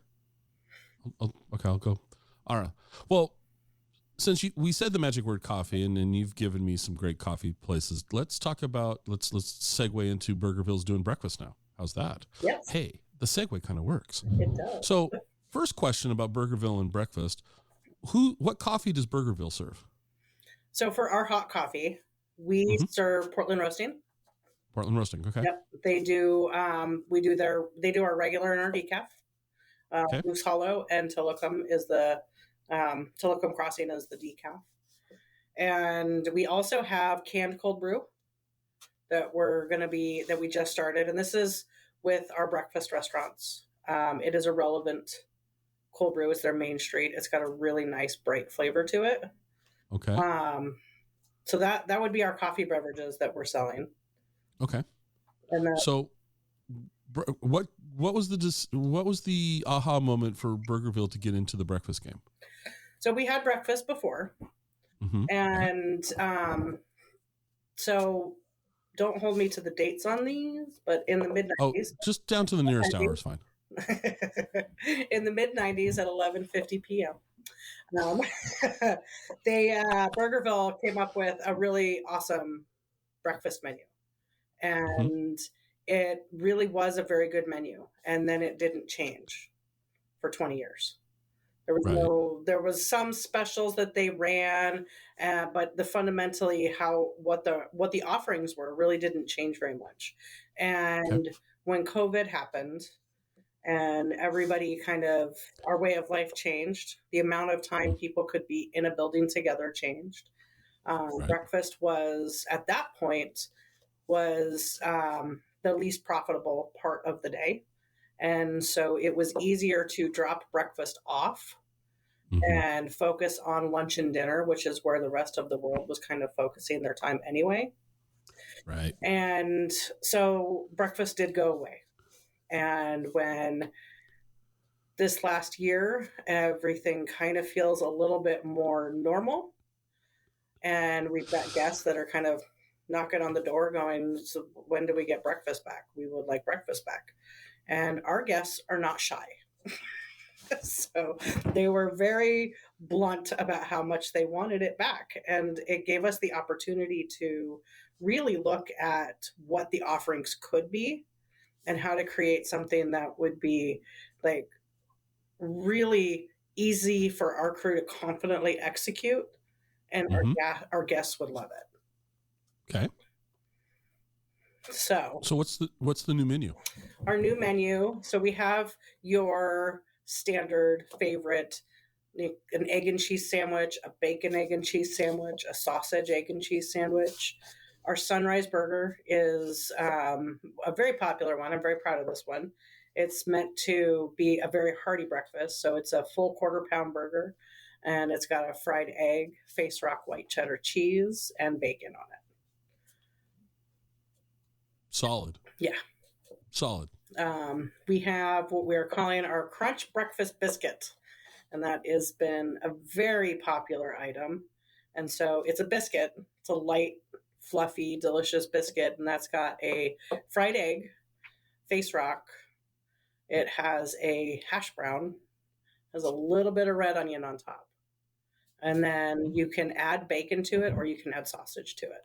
I'll go. All right. Well, since we said the magic word coffee and you've given me some great coffee places, let's segue into Burgerville's doing breakfast now. How's that? Yes. Hey, the segue kind of works. It does. So first question about Burgerville and breakfast. What coffee does Burgerville serve? So for our hot coffee, we serve Portland roasting. Portland roasting. Okay. Yep. They do, they do our regular and our decaf. Moose Hollow and Tillicum is Tillicum Crossing is the decaf. And we also have canned cold brew that we just started. And this is with our breakfast restaurants. It is a Relevant cold brew. It's their main street. It's got a really nice bright flavor to it. Okay. So that would be our coffee beverages that we're selling. Okay. And so what was the aha moment for Burgerville to get into the breakfast game? So we had breakfast before, and so don't hold me to the dates on these, but in the mid-90s. Just down to the nearest hour is fine. In the mid-90s at 11:50 p.m. Burgerville came up with a really awesome breakfast menu, and it really was a very good menu. And then it didn't change for 20 years. There was some specials that they ran, but fundamentally what the offerings were really didn't change very much. And when COVID happened and everybody our way of life changed, the amount of time people could be in a building together changed. Breakfast was at that point the least profitable part of the day. And so it was easier to drop breakfast off and focus on lunch and dinner, which is where the rest of the world was kind of focusing their time anyway. Right. And so breakfast did go away. And when this last year, everything kind of feels a little bit more normal. And we've got guests that are kind of knocking on the door going, so when do we get breakfast back? We would like breakfast back. And our guests are not shy. So they were very blunt about how much they wanted it back. And it gave us the opportunity to really look at what the offerings could be and how to create something that would be like really easy for our crew to confidently execute, and Mm-hmm. our guests would love it. Okay. So what's the new menu? our new menu. So we have your standard favorite, an egg and cheese sandwich, a bacon egg and cheese sandwich, a sausage egg and cheese sandwich. Our sunrise burger is a very popular one. I'm very proud of this one. It's meant to be a very hearty breakfast. So it's a full quarter-pound burger, and it's got a fried egg, face rock white cheddar cheese, and bacon on it. Solid. Yeah. Solid. We have what we're calling our Crunch Breakfast Biscuit, and that has been a very popular item. And so it's a biscuit. It's a light, fluffy, delicious biscuit, and that's got a fried egg, face rock. It has a hash brown, has a little bit of red onion on top. And then you can add bacon to it, or you can add sausage to it.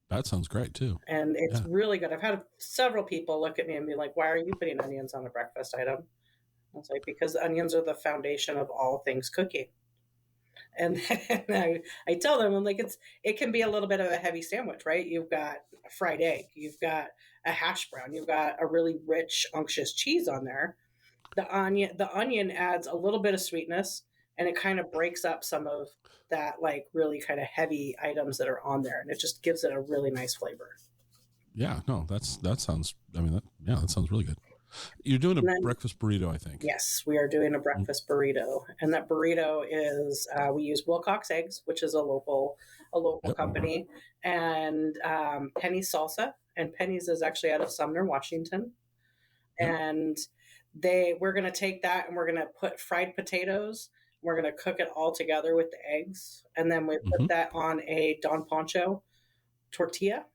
That sounds great too. And it's really good. I've had several people look at me and be like, "Why are you putting onions on a breakfast item?" I was like, "Because onions are the foundation of all things cooking." And then I tell them, I'm like, it can be a little bit of a heavy sandwich, right? You've got a fried egg, you've got a hash brown, you've got a really rich, unctuous cheese on there. The onion adds a little bit of sweetness, and it kind of breaks up some of that like really kind of heavy items that are on there, and it just gives it a really nice flavor. Yeah, no, that sounds. I mean, that sounds really good. You're doing a breakfast burrito, I think. Yes, we are doing a breakfast burrito, and that burrito is we use Wilcox Eggs, which is a local company, and Penny's Salsa, and Penny's is actually out of Sumner, Washington, and we're going to take that and we're going to put fried potatoes. We're going to cook it all together with the eggs, and then we put that on a Don Poncho tortilla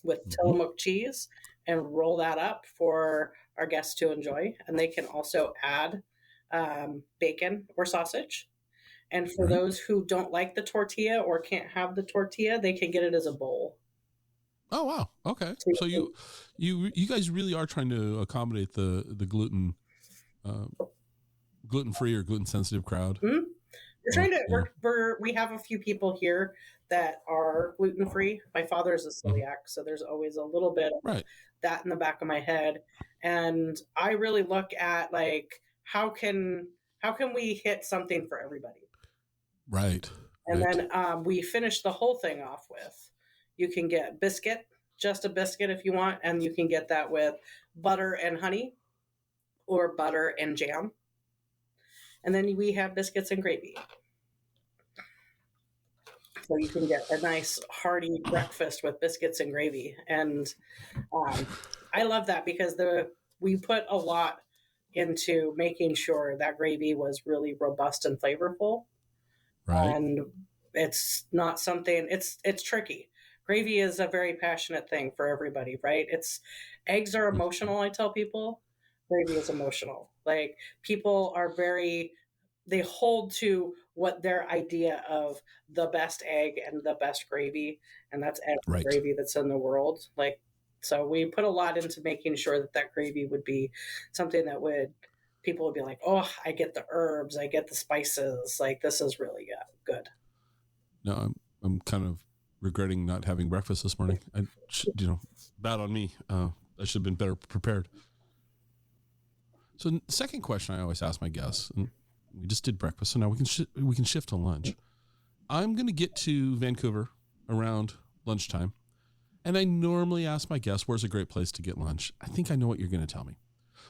with Tillamook cheese and roll that up for our guests to enjoy. And they can also add bacon or sausage. And for those who don't like the tortilla or can't have the tortilla, they can get it as a bowl. Oh wow! Okay, so you guys really are trying to accommodate the gluten free or gluten sensitive crowd. Mm-hmm. We're trying to. We have a few people here that are gluten free. My father is a celiac, so there's always a little bit of that in the back of my head. And I really look at like how can we hit something for everybody, right? And then we finish the whole thing off with, you can get biscuit, just a biscuit if you want, and you can get that with butter and honey or butter and jam. And then we have biscuits and gravy. So you can get a nice hearty breakfast with biscuits and gravy. And I love that because we put a lot into making sure that gravy was really robust and flavorful. Right. And it's not something, it's tricky. Gravy is a very passionate thing for everybody, right? Eggs are emotional, I tell people. Gravy is emotional. Like people are they hold to what their idea of the best egg and the best gravy, and that's every gravy that's in the world. Like, so we put a lot into making sure that gravy would be something that people would be like, "Oh, I get the herbs, I get the spices. Like, this is really good." No, I'm kind of regretting not having breakfast this morning. Bad on me. I should have been better prepared. So, second question I always ask my guests, and we just did breakfast, so now we can shift to lunch. I'm going to get to Vancouver around lunchtime, and I normally ask my guests, "Where's a great place to get lunch?" I think I know what you're going to tell me.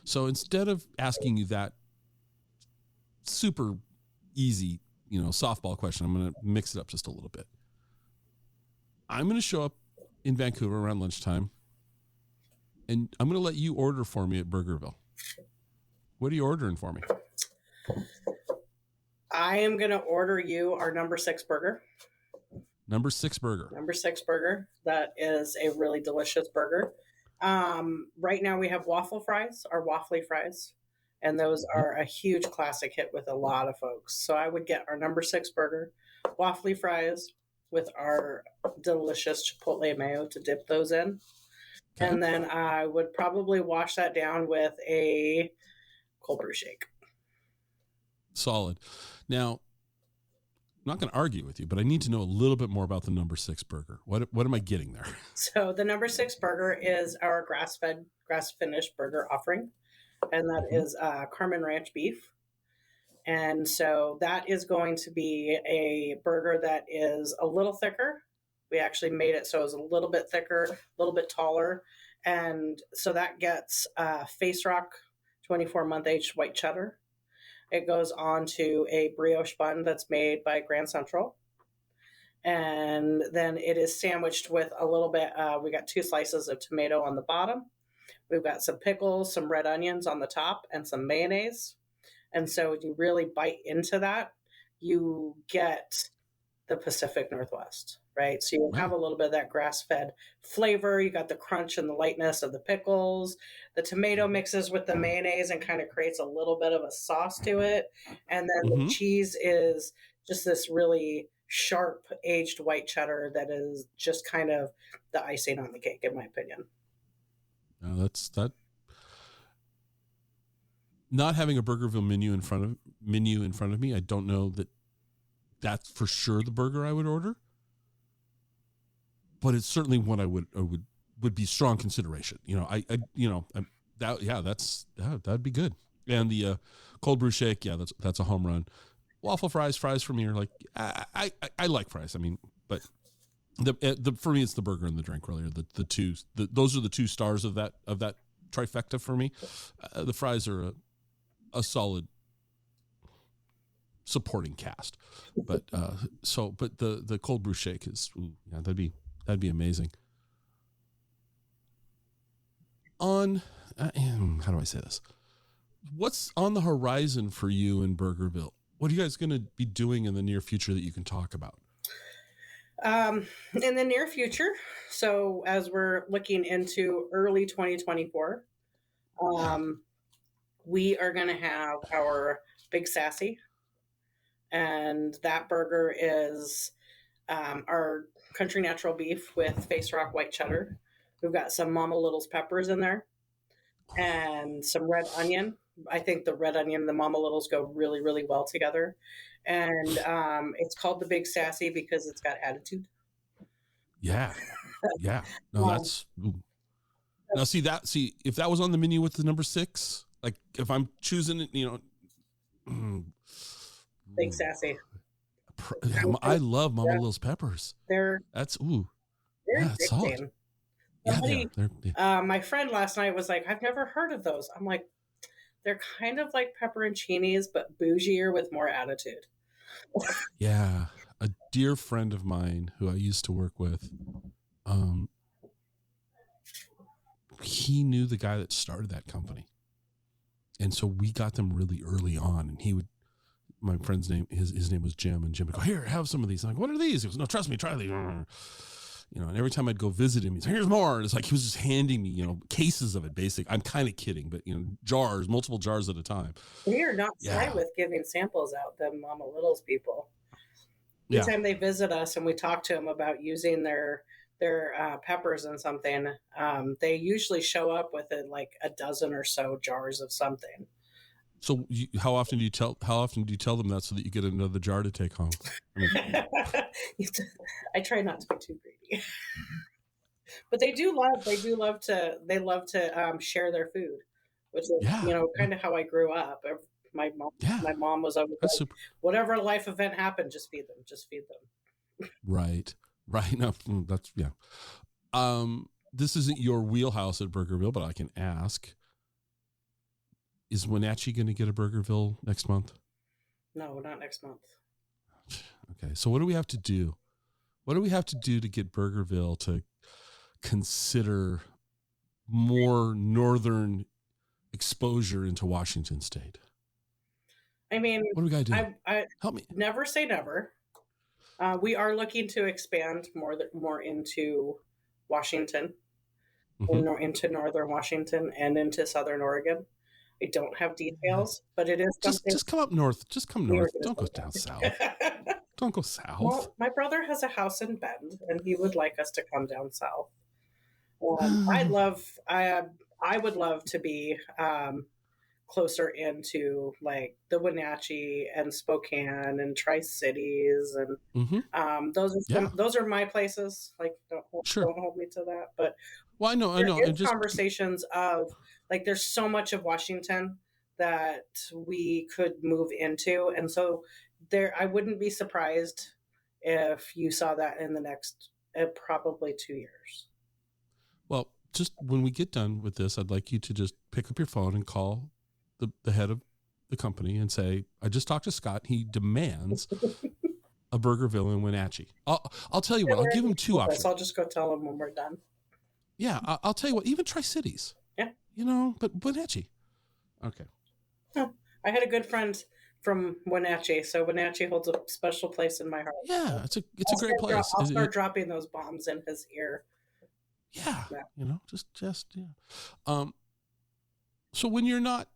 So instead of asking you that super easy, softball question, I'm going to mix it up just a little bit. I'm going to show up in Vancouver around lunchtime, and I'm going to let you order for me at Burgerville. What are you ordering for me? I am going to order you our number 6 burger. Number 6 burger. Number 6 burger. That is a really delicious burger. Right now we have waffle fries, our waffly fries. And those Mhm. are a huge classic hit with a lot of folks. So I would get our number 6 burger, waffly fries with our delicious chipotle mayo to dip those in. Okay. And then I would probably wash that down with a cold brew shake. Solid. Now, I'm not going to argue with you, but I need to know a little bit more about the number 6 burger. What am I getting there? So the number 6 burger is our grass-fed, grass-finished burger offering, and that Mhm. is Carmen Ranch beef. And so that is going to be a burger that is a little thicker. We actually made it so it's a little bit thicker, a little bit taller. And so that gets Face Rock 24-month aged white cheddar. It goes on to a brioche bun that's made by Grand Central. And then it is sandwiched with a little bit, we got 2 slices of tomato on the bottom. We've got some pickles, some red onions on the top, and some mayonnaise. And so when you really bite into that, you get the Pacific Northwest, right? So you have Wow. a little bit of that grass-fed flavor. You got the crunch and the lightness of the pickles. The tomato mixes with the mayonnaise and kind of creates a little bit of a sauce to it. And then the Mm-hmm. cheese is just this really sharp aged white cheddar that is just kind of the icing on the cake, in my opinion. That's that. Not having a Burgerville menu in front of me, I don't know that that's for sure the burger I would order, but it's certainly one I would be strong consideration. That'd be good. And the cold brew shake, yeah, that's a home run. Waffle fries for me are like I like fries. I mean, but the for me it's the burger and the drink really. Those are the 2 stars of that trifecta for me. The fries are a solid supporting cast, but the cold brew shake is that'd be amazing. On how do I say this? What's on the horizon for you in Burgerville? What are you guys going to be doing in the near future that you can talk about? In the near future, so as we're looking into early 2024, we are going to have our Big Sassy, and that burger is our country natural beef with Face Rock white cheddar. We've got some Mama Little's peppers in there and some red onion. I think the red onion and the Mama Little's go really, really well together. And it's called the Big Sassy because it's got attitude. Yeah, yeah. No, Um, that's now see if that was on the menu with the number 6, like if I'm choosing it, Big Sassy. I love Mama Yeah, Little's peppers. they're That's they're yeah, it's solid. addicting. Yeah, they Somebody, are. They're my friend last night was like, "I've never heard of those." I'm like, "They're kind of like pepperoncinis, but bougier with more attitude." yeah. A dear friend of mine who I used to work with, he knew the guy that started that company, and so we got them really early on. And my friend's name, his name was Jim, and Jim would go, "Here, have some of these." I'm like, "What are these?" He goes, "No, trust me, try these." And every time I'd go visit him, he's like, "Here's more." And it's like he was just handing me, cases of it. I'm kind of kidding, but jars, multiple jars at a time. We are not shy Yeah, with giving samples out, them Mama Little's people. yeah. Anytime they visit us and we talk to them about using their peppers and something, they usually show up with like a dozen or so jars of something. So how often do you tell them that so that you get another jar to take home? I mean, I try not to be too greedy, but they love to share their food, which is yeah, kind of how I grew up. My mom yeah. my mom was always That's like, super. whatever life event happened, just feed them. Right. No, that's yeah. This isn't your wheelhouse at Burgerville, but I can ask: is Wenatchee going to get a Burgerville next month? No, not next month. Okay, so what do we have to do? What do we have to do to get Burgerville to consider more northern exposure into Washington State? I mean, What do we got to do? I Help me. never say never. We are looking to expand more into Washington, Mm-hmm. into northern Washington, and into southern Oregon. I don't have details, but it is something. Just come up north. Just come New York north. is Don't go something. down south. Don't go south. Well, my brother has a house in Bend, and he would like us to come down south. I would love to be closer into like the Wenatchee and Spokane and Tri-Cities, and those are my places. Like, don't hold me to that, but well, I know. There's conversations of like there's so much of Washington that we could move into, and so I wouldn't be surprised if you saw that in the next probably 2 years. Well, just when we get done with this, I'd like you to just pick up your phone and call the head of the company and say, I just talked to Scott. He demands a Burgerville in Wenatchee. I'll tell you what, I'll give him two options. I'll just go tell him when we're done. Yeah, I'll tell you what, even Tri-Cities. Yeah. But Wenatchee. Okay. Huh. I had a good friend from Wenatchee, so Wenatchee holds a special place in my heart. Yeah, it's a great place. I'll start dropping those bombs in his ear. Yeah. Just yeah. So when you're not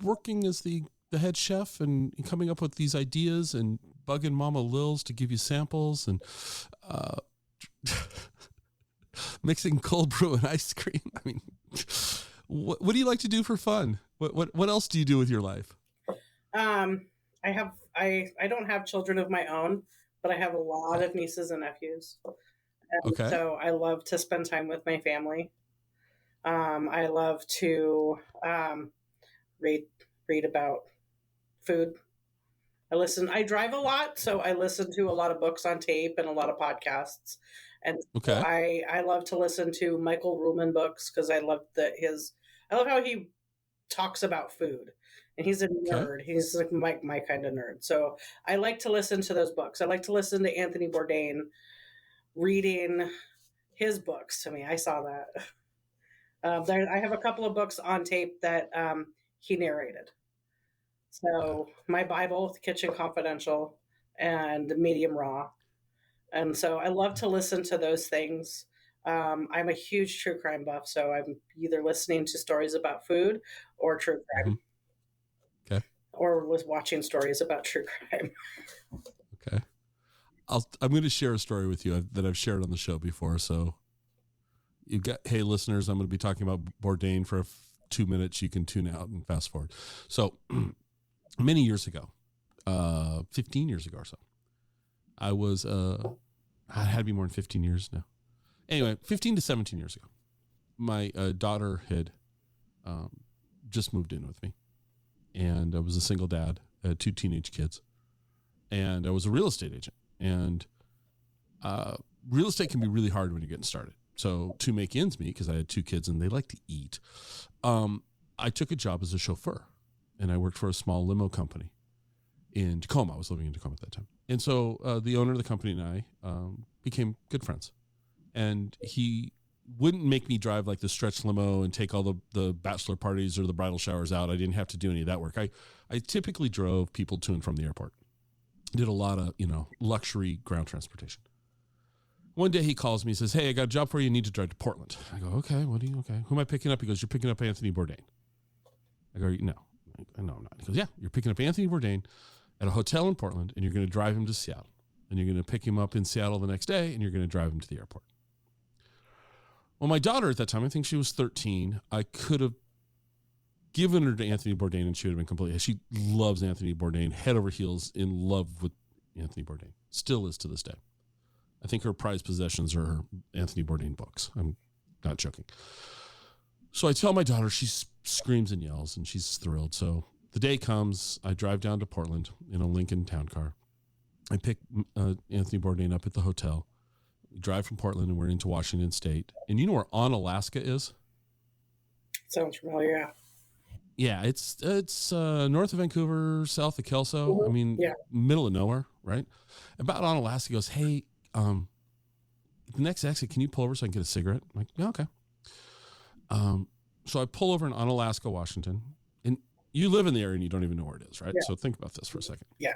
working as the head chef and coming up with these ideas and bugging Mama Lils to give you samples and mixing cold brew and ice cream, I mean, what do you like to do for fun? What else do you do with your life? I don't have children of my own, but I have a lot of nieces and nephews. And so I love to spend time with my family. I love to read about food. I drive a lot, so I listen to a lot of books on tape and a lot of podcasts. And so I love to listen to Michael Ruhlman books because I love how he talks about food. And he's a nerd. He's like my kind of nerd. So I like to listen to those books. I like to listen to Anthony Bourdain reading his books to me. I saw that. I have a couple of books on tape that he narrated. So my Bible, The Kitchen Confidential, and Medium Raw. And so I love to listen to those things. I'm a huge true crime buff, so I'm either listening to stories about food or true crime. Okay. Or was watching stories about true crime. Okay. I'm going to share a story with you that I've shared on the show before. So hey, listeners, I'm going to be talking about Bourdain for 2 minutes. You can tune out and fast forward. So many years ago, 15 years ago or so, I was, I had to be more than 15 years now. Anyway, 15 to 17 years ago, my daughter had just moved in with me, and I was a single dad. I had 2 teenage kids, and I was a real estate agent. And real estate can be really hard when you're getting started. So to make ends meet, because I had 2 kids and they like to eat, I took a job as a chauffeur, and I worked for a small limo company in Tacoma. I was living in Tacoma at that time. And so the owner of the company and I became good friends. And he wouldn't make me drive like the stretch limo and take all the bachelor parties or the bridal showers out. I didn't have to do any of that work. I typically drove people to and from the airport. Did a lot of, luxury ground transportation. One day he calls me, he says, hey, I got a job for you. You need to drive to Portland. I go, okay, who am I picking up? He goes, you're picking up Anthony Bourdain. I go, no, I'm not. He goes, yeah, you're picking up Anthony Bourdain at a hotel in Portland, and you're going to drive him to Seattle. And you're going to pick him up in Seattle the next day, and you're going to drive him to the airport. Well, my daughter at that time, I think she was 13. I could have given her to Anthony Bourdain, and she would have been completely. She loves Anthony Bourdain, head over heels in love with Anthony Bourdain. Still is to this day. I think her prized possessions are her Anthony Bourdain books. I'm not joking. So I tell my daughter, she screams and yells, and she's thrilled. So the day comes, I drive down to Portland in a Lincoln town car. I pick Anthony Bourdain up at the hotel. We drive from Portland, and we're into Washington State. And you know where Onalaska is? Sounds familiar. Yeah, it's north of Vancouver, south of Kelso. Mm-hmm. I mean, middle of nowhere, right? About Onalaska goes, hey, the next exit, can you pull over so I can get a cigarette? I'm like, yeah, okay. So I pull over in Onalaska, Washington. And you live in the area and you don't even know where it is, right? Yeah. So think about this for a second. Yeah.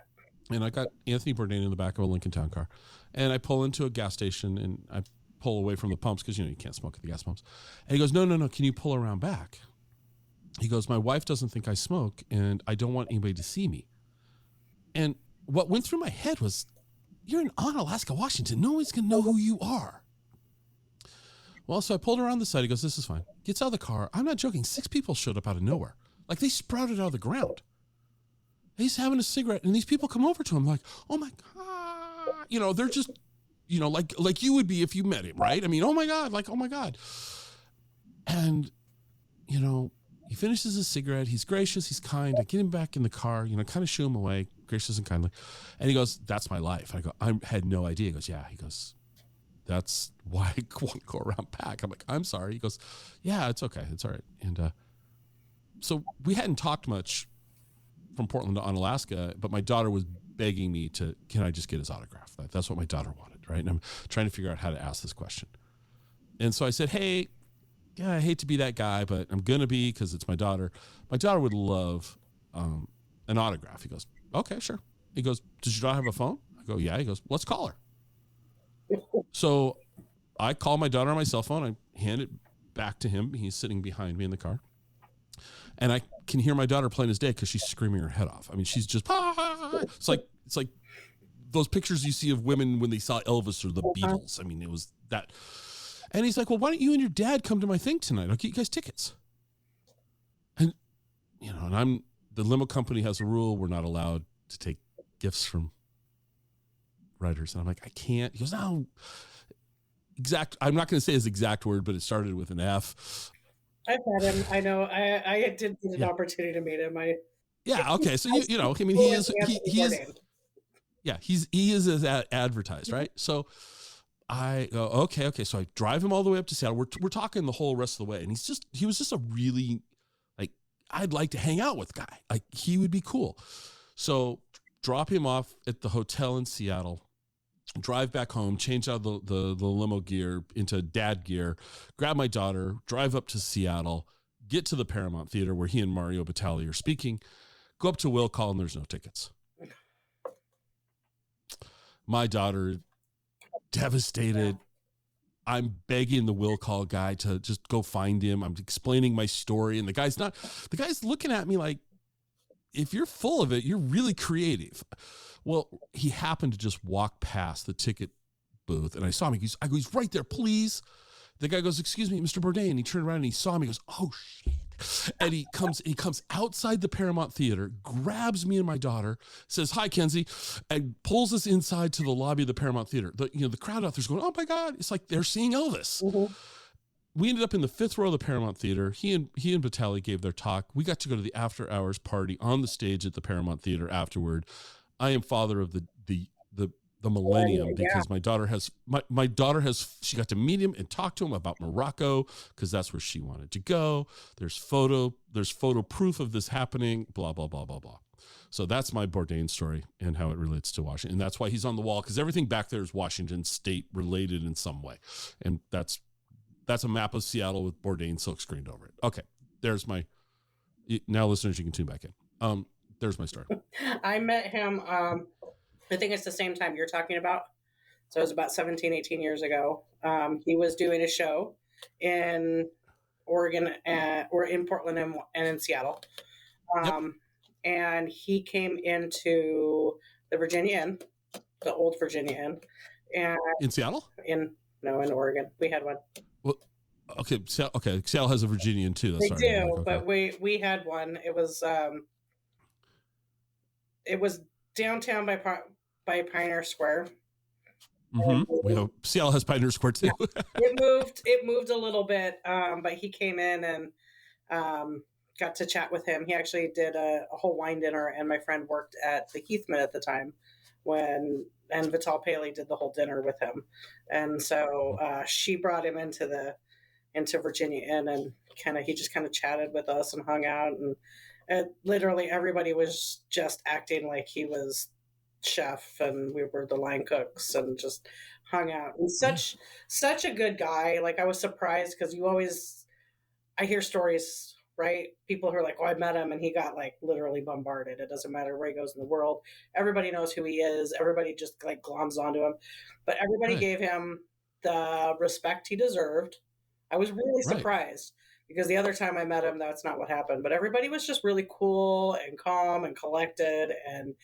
And I got Anthony Bourdain in the back of a Lincoln Town car. And I pull into a gas station, and I pull away from the pumps because, you can't smoke at the gas pumps. And he goes, no. Can you pull around back? He goes, my wife doesn't think I smoke and I don't want anybody to see me. And what went through my head was, you're in Onalaska, Washington. No one's going to know who you are. Well, so I pulled around the side. He goes, this is fine. Gets out of the car. I'm not joking. 6 people showed up out of nowhere. Like they sprouted out of the ground. He's having a cigarette and these people come over to him like, oh my God. They're just, like you would be if you met him, right? I mean, oh my God, like, oh my God. And, he finishes his cigarette. He's gracious. He's kind. I get him back in the car, kind of shoo him away, gracious and kindly. And he goes, that's my life. I go, I had no idea. He goes, yeah. He goes, that's why I want to go around pack. I'm like, I'm sorry. He goes, yeah, it's okay. It's all right. And so we hadn't talked much from Portland to Onalaska, but my daughter was begging me can I just get his autograph? That's what my daughter wanted, right? And I'm trying to figure out how to ask this question. And so I said, hey, yeah, I hate to be that guy, but I'm going to be because it's my daughter. My daughter would love an autograph. He goes, okay, sure. He goes, does your daughter have a phone? I go, yeah. He goes, let's call her. So I call my daughter on my cell phone. I hand it back to him. He's sitting behind me in the car. And I can hear my daughter playing his day because she's screaming her head off. I mean, she's just, it's like those pictures you see of women when they saw Elvis or the Beatles. I mean, it was that. And he's like, well, why don't you and your dad come to my thing tonight? I'll get you guys tickets. And, and the limo company has a rule. We're not allowed to take gifts from writers. And I'm like, I can't. He goes, no, I'm not going to say his exact word, but it started with an F. I've met him. I know. I did get an opportunity to meet him. Okay. So, I mean, he is as advertised, right? So I go, okay. So I drive him all the way up to Seattle. We're talking the whole rest of the way. And he was just a really, like, I'd like to hang out with guy. Like, he would be cool. So drop him off at the hotel in Seattle, drive back home, change out the limo gear into dad gear, grab my daughter, drive up to Seattle, get to the Paramount Theater where he and Mario Batali are speaking, go up to Will Call, and there's no tickets. My daughter, devastated. I'm begging the Will Call guy to just go find him. I'm explaining my story, and the guy's looking at me like, if you're full of it, you're really creative. Well, he happened to just walk past the ticket booth, and I saw him. I go, he's right there, please. The guy goes, excuse me, Mr. Bourdain. And he turned around and he saw me. He goes, oh shit. And he comes outside the Paramount Theater, grabs me and my daughter, says, hi, Kenzie, and pulls us inside to the lobby of the Paramount Theater. The crowd out there's going, oh my God. It's like they're seeing Elvis. Mm-hmm. We ended up in the 5th row of the Paramount Theater. He and Batali gave their talk. We got to go to the after hours party on the stage at the Paramount Theater afterward. I am father of the millennium because my daughter has she got to meet him and talk to him about Morocco because that's where she wanted to go. There's photo proof of this happening, blah, blah, blah, blah, blah. So that's my Bourdain story and how it relates to Washington. And that's why he's on the wall, because everything back there is Washington state related in some way. And that's a map of Seattle with Bourdain silk screened over it. Okay. There's my, now listeners, you can tune back in. There's my story. I met him, I think it's the same time you're talking about. So it was about 17, 18 years ago. He was doing a show in Oregon or in Portland and in Seattle. And he came into the Virginia Inn, the old Virginia Inn. And in Seattle? In Oregon. We had one. Well, okay. Seattle has a Virginia Inn too. They do, but we had one. It was downtown by Pioneer Square. Mm-hmm. Seattle has Pioneer Square too. It moved a little bit, but he came in and got to chat with him. He actually did a whole wine dinner, and my friend worked at the Heathman at the time and Vital Paley did the whole dinner with him. And so she brought him into Virginia Inn, and he just chatted with us and hung out, and literally everybody was just acting like he was chef and we were the line cooks and just hung out. And such a good guy. Like, I was surprised because I hear stories, right? People who are like, oh, I met him and he got literally bombarded. It doesn't matter where he goes in the world. Everybody knows who he is. Everybody just gloms onto him, but everybody gave him the respect he deserved. I was really surprised because the other time I met him, that's not what happened. But everybody was just really cool and calm and collected, and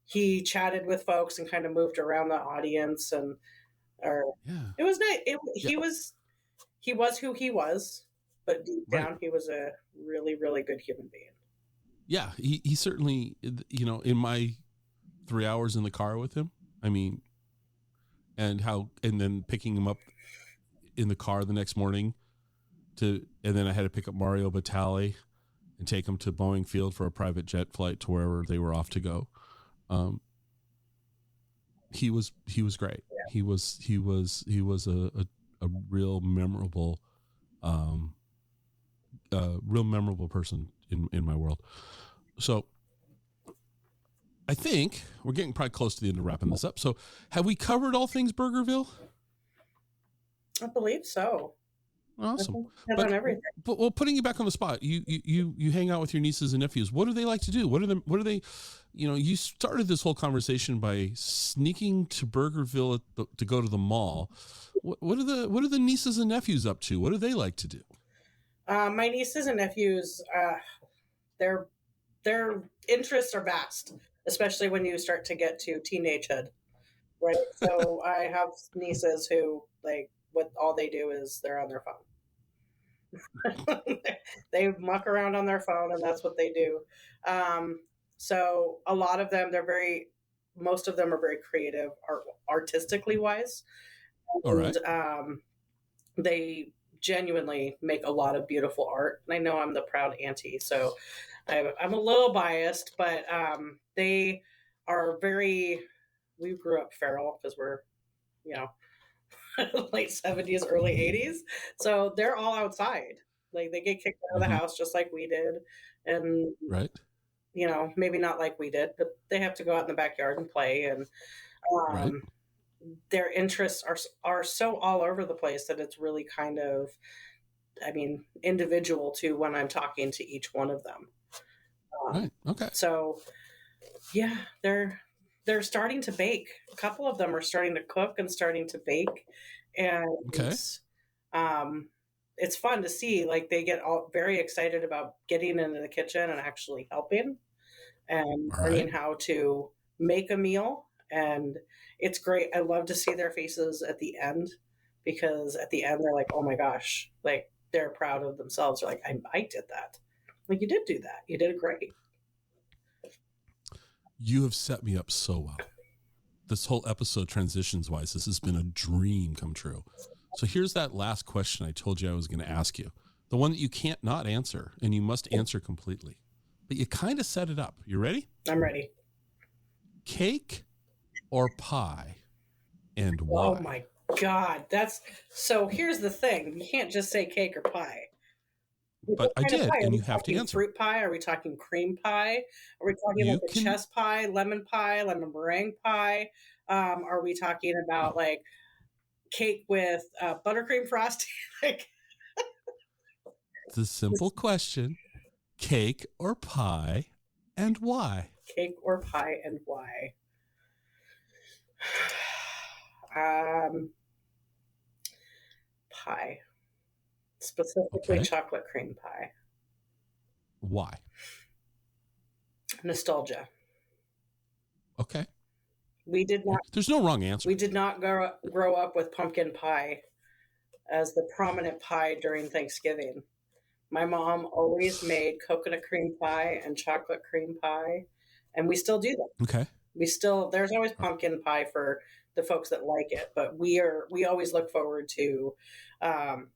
he chatted with folks and kind of moved around the audience, and it was nice. He was who he was, but deep down he was a really, really good human being. Yeah, he certainly, in my 3 hours in the car with him, I mean, and then picking him up in the car the next morning and then I had to pick up Mario Batali and take him to Boeing Field for a private jet flight to wherever they were off to go. He was great. Yeah. He was a real memorable, person in my world. So I think we're getting probably close to the end of wrapping this up. So have we covered all things Burgerville? I believe so. Awesome. But well, putting you back on the spot, you hang out with your nieces and nephews. What do they like to do? What are they, you started this whole conversation by sneaking to Burgerville to go to the mall. What are the nieces and nephews up to? What do they like to do? My nieces and nephews, their interests are vast, especially when you start to get to teenagehood, right? So I have nieces who, like, what all they do is they're on their phone. They muck around on their phone, and that's what they do. So a lot of them, most of them are very creative, artistically wise. All right. And they genuinely make a lot of beautiful art. And I know I'm the proud auntie, so I'm a little biased, but they are we grew up feral because we're, late 70s, early 80s. So they're all outside. Like, they get kicked out of the house just like we did. And, maybe not like we did, but they have to go out in the backyard and play. And their interests are so all over the place that it's really kind of, individual to when I'm talking to each one of them. Right. Okay. So, yeah, they're starting to bake. A couple of them are starting to cook and starting to bake. And it's fun to see, like, they get all very excited about getting into the kitchen and actually helping and learning how to make a meal. And it's great. I love to see their faces at the end, because at the end they're like, oh my gosh, like, they're proud of themselves. They're like, I did that. Like, you did do that. You did great. You have set me up so well. This whole episode, transitions wise, this has been a dream come true. So here's that last question I told you I was going to ask you. The one that you can't not answer, and you must answer completely. But you kind of set it up. You ready? I'm ready. Cake or pie, and why? Oh my God. So here's the thing. You can't just say cake or pie. But I did, and you have to answer. Fruit pie? Are we talking cream pie? Are we talking like a chess pie, lemon meringue pie? Are we talking about like cake with buttercream frosting? Like, it's a simple question. Cake or pie, and why? Cake or pie, and why? Pie. Specifically chocolate cream pie. Why? Nostalgia. Okay. We did not. There's no wrong answer. We did not grow up with pumpkin pie as the prominent pie during Thanksgiving. My mom always made coconut cream pie and chocolate cream pie, and we still do that. Okay. There's always pumpkin pie for the folks that like it, but we always look forward to,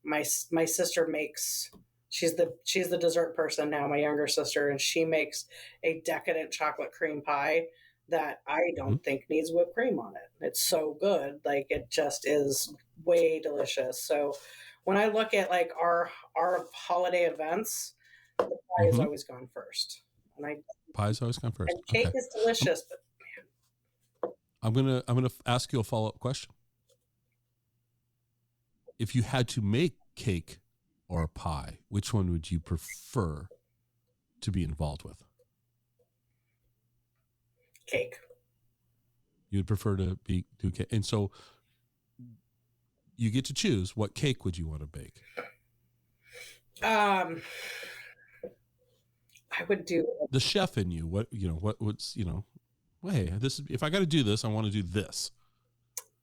my sister makes, she's the dessert person now, my younger sister, and she makes a decadent chocolate cream pie that I don't think needs whipped cream on it. It's so good. Like, it just is way delicious. So when I look at like our holiday events, the pie has always gone first. Pie's always gone first. And cake is delicious, but I'm gonna ask you a follow-up question. If you had to make cake or pie, which one would you prefer to be involved with? Cake. You'd prefer to do cake, and so you get to choose. What cake would you want to bake? I would do The chef in you, what's, well, hey, this is, if I got to do this, I want to do this.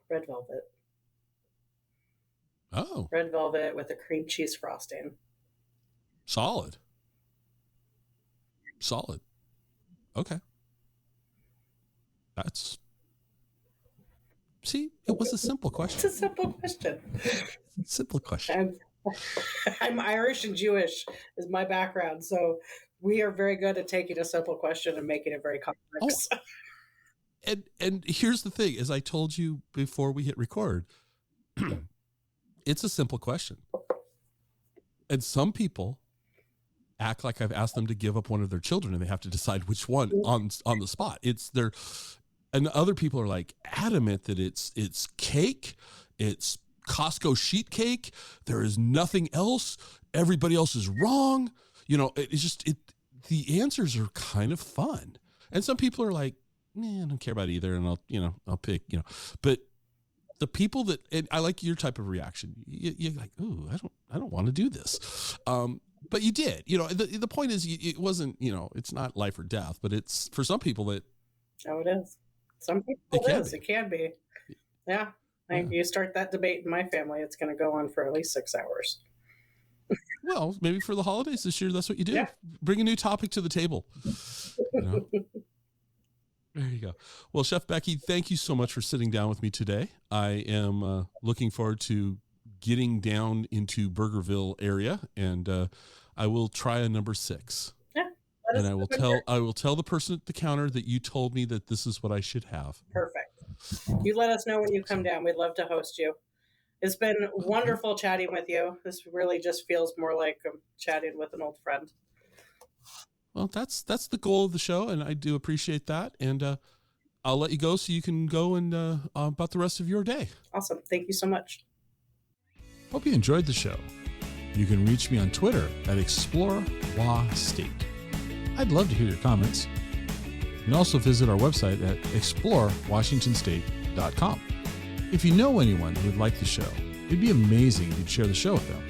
red velvet. Oh, Red velvet with a cream cheese frosting. solid. Okay. It was a simple question. It's a simple question. Simple question. I'm Irish and Jewish is my background, so we are very good at taking a simple question and making it very complex. Oh, and here's the thing, as I told you before we hit record, it's a simple question. And some people act like I've asked them to give up one of their children and they have to decide which one on the spot. And other people are like adamant that it's cake, it's Costco sheet cake. There is nothing else. Everybody else is wrong. The answers are kind of fun. And some people are like, I don't care about either. And I'll pick, but the people that, and I like your type of reaction. You're like, ooh, I don't want to do this. But you did, the point is it wasn't, it's not life or death, but it's for some people that. Oh, it is. Some people it can be. Yeah. You start that debate in my family, it's going to go on for at least 6 hours. Well, maybe for the holidays this year, that's what you do. Yeah. Bring a new topic to the table. There you go. Well, Chef Becky, thank you so much for sitting down with me today. I am looking forward to getting down into Burgerville area, and I will try a number 6. Yeah. And I will tell the person at the counter that you told me that this is what I should have. Perfect. You let us know when you come down. We'd love to host you. It's been wonderful chatting with you. This really just feels more like chatting with an old friend. Well, that's the goal of the show, and I do appreciate that. And I'll let you go so you can go and about the rest of your day. Awesome. Thank you so much. Hope you enjoyed the show. You can reach me on Twitter at ExploreWaState. I'd love to hear your comments. You can also visit our website at explorewashingtonstate.com. If you know anyone who would like the show, it'd be amazing if you'd share the show with them.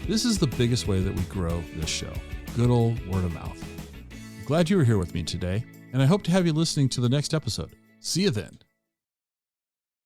This is the biggest way that we grow this show. Good old word of mouth. I'm glad you were here with me today, and I hope to have you listening to the next episode. See you then.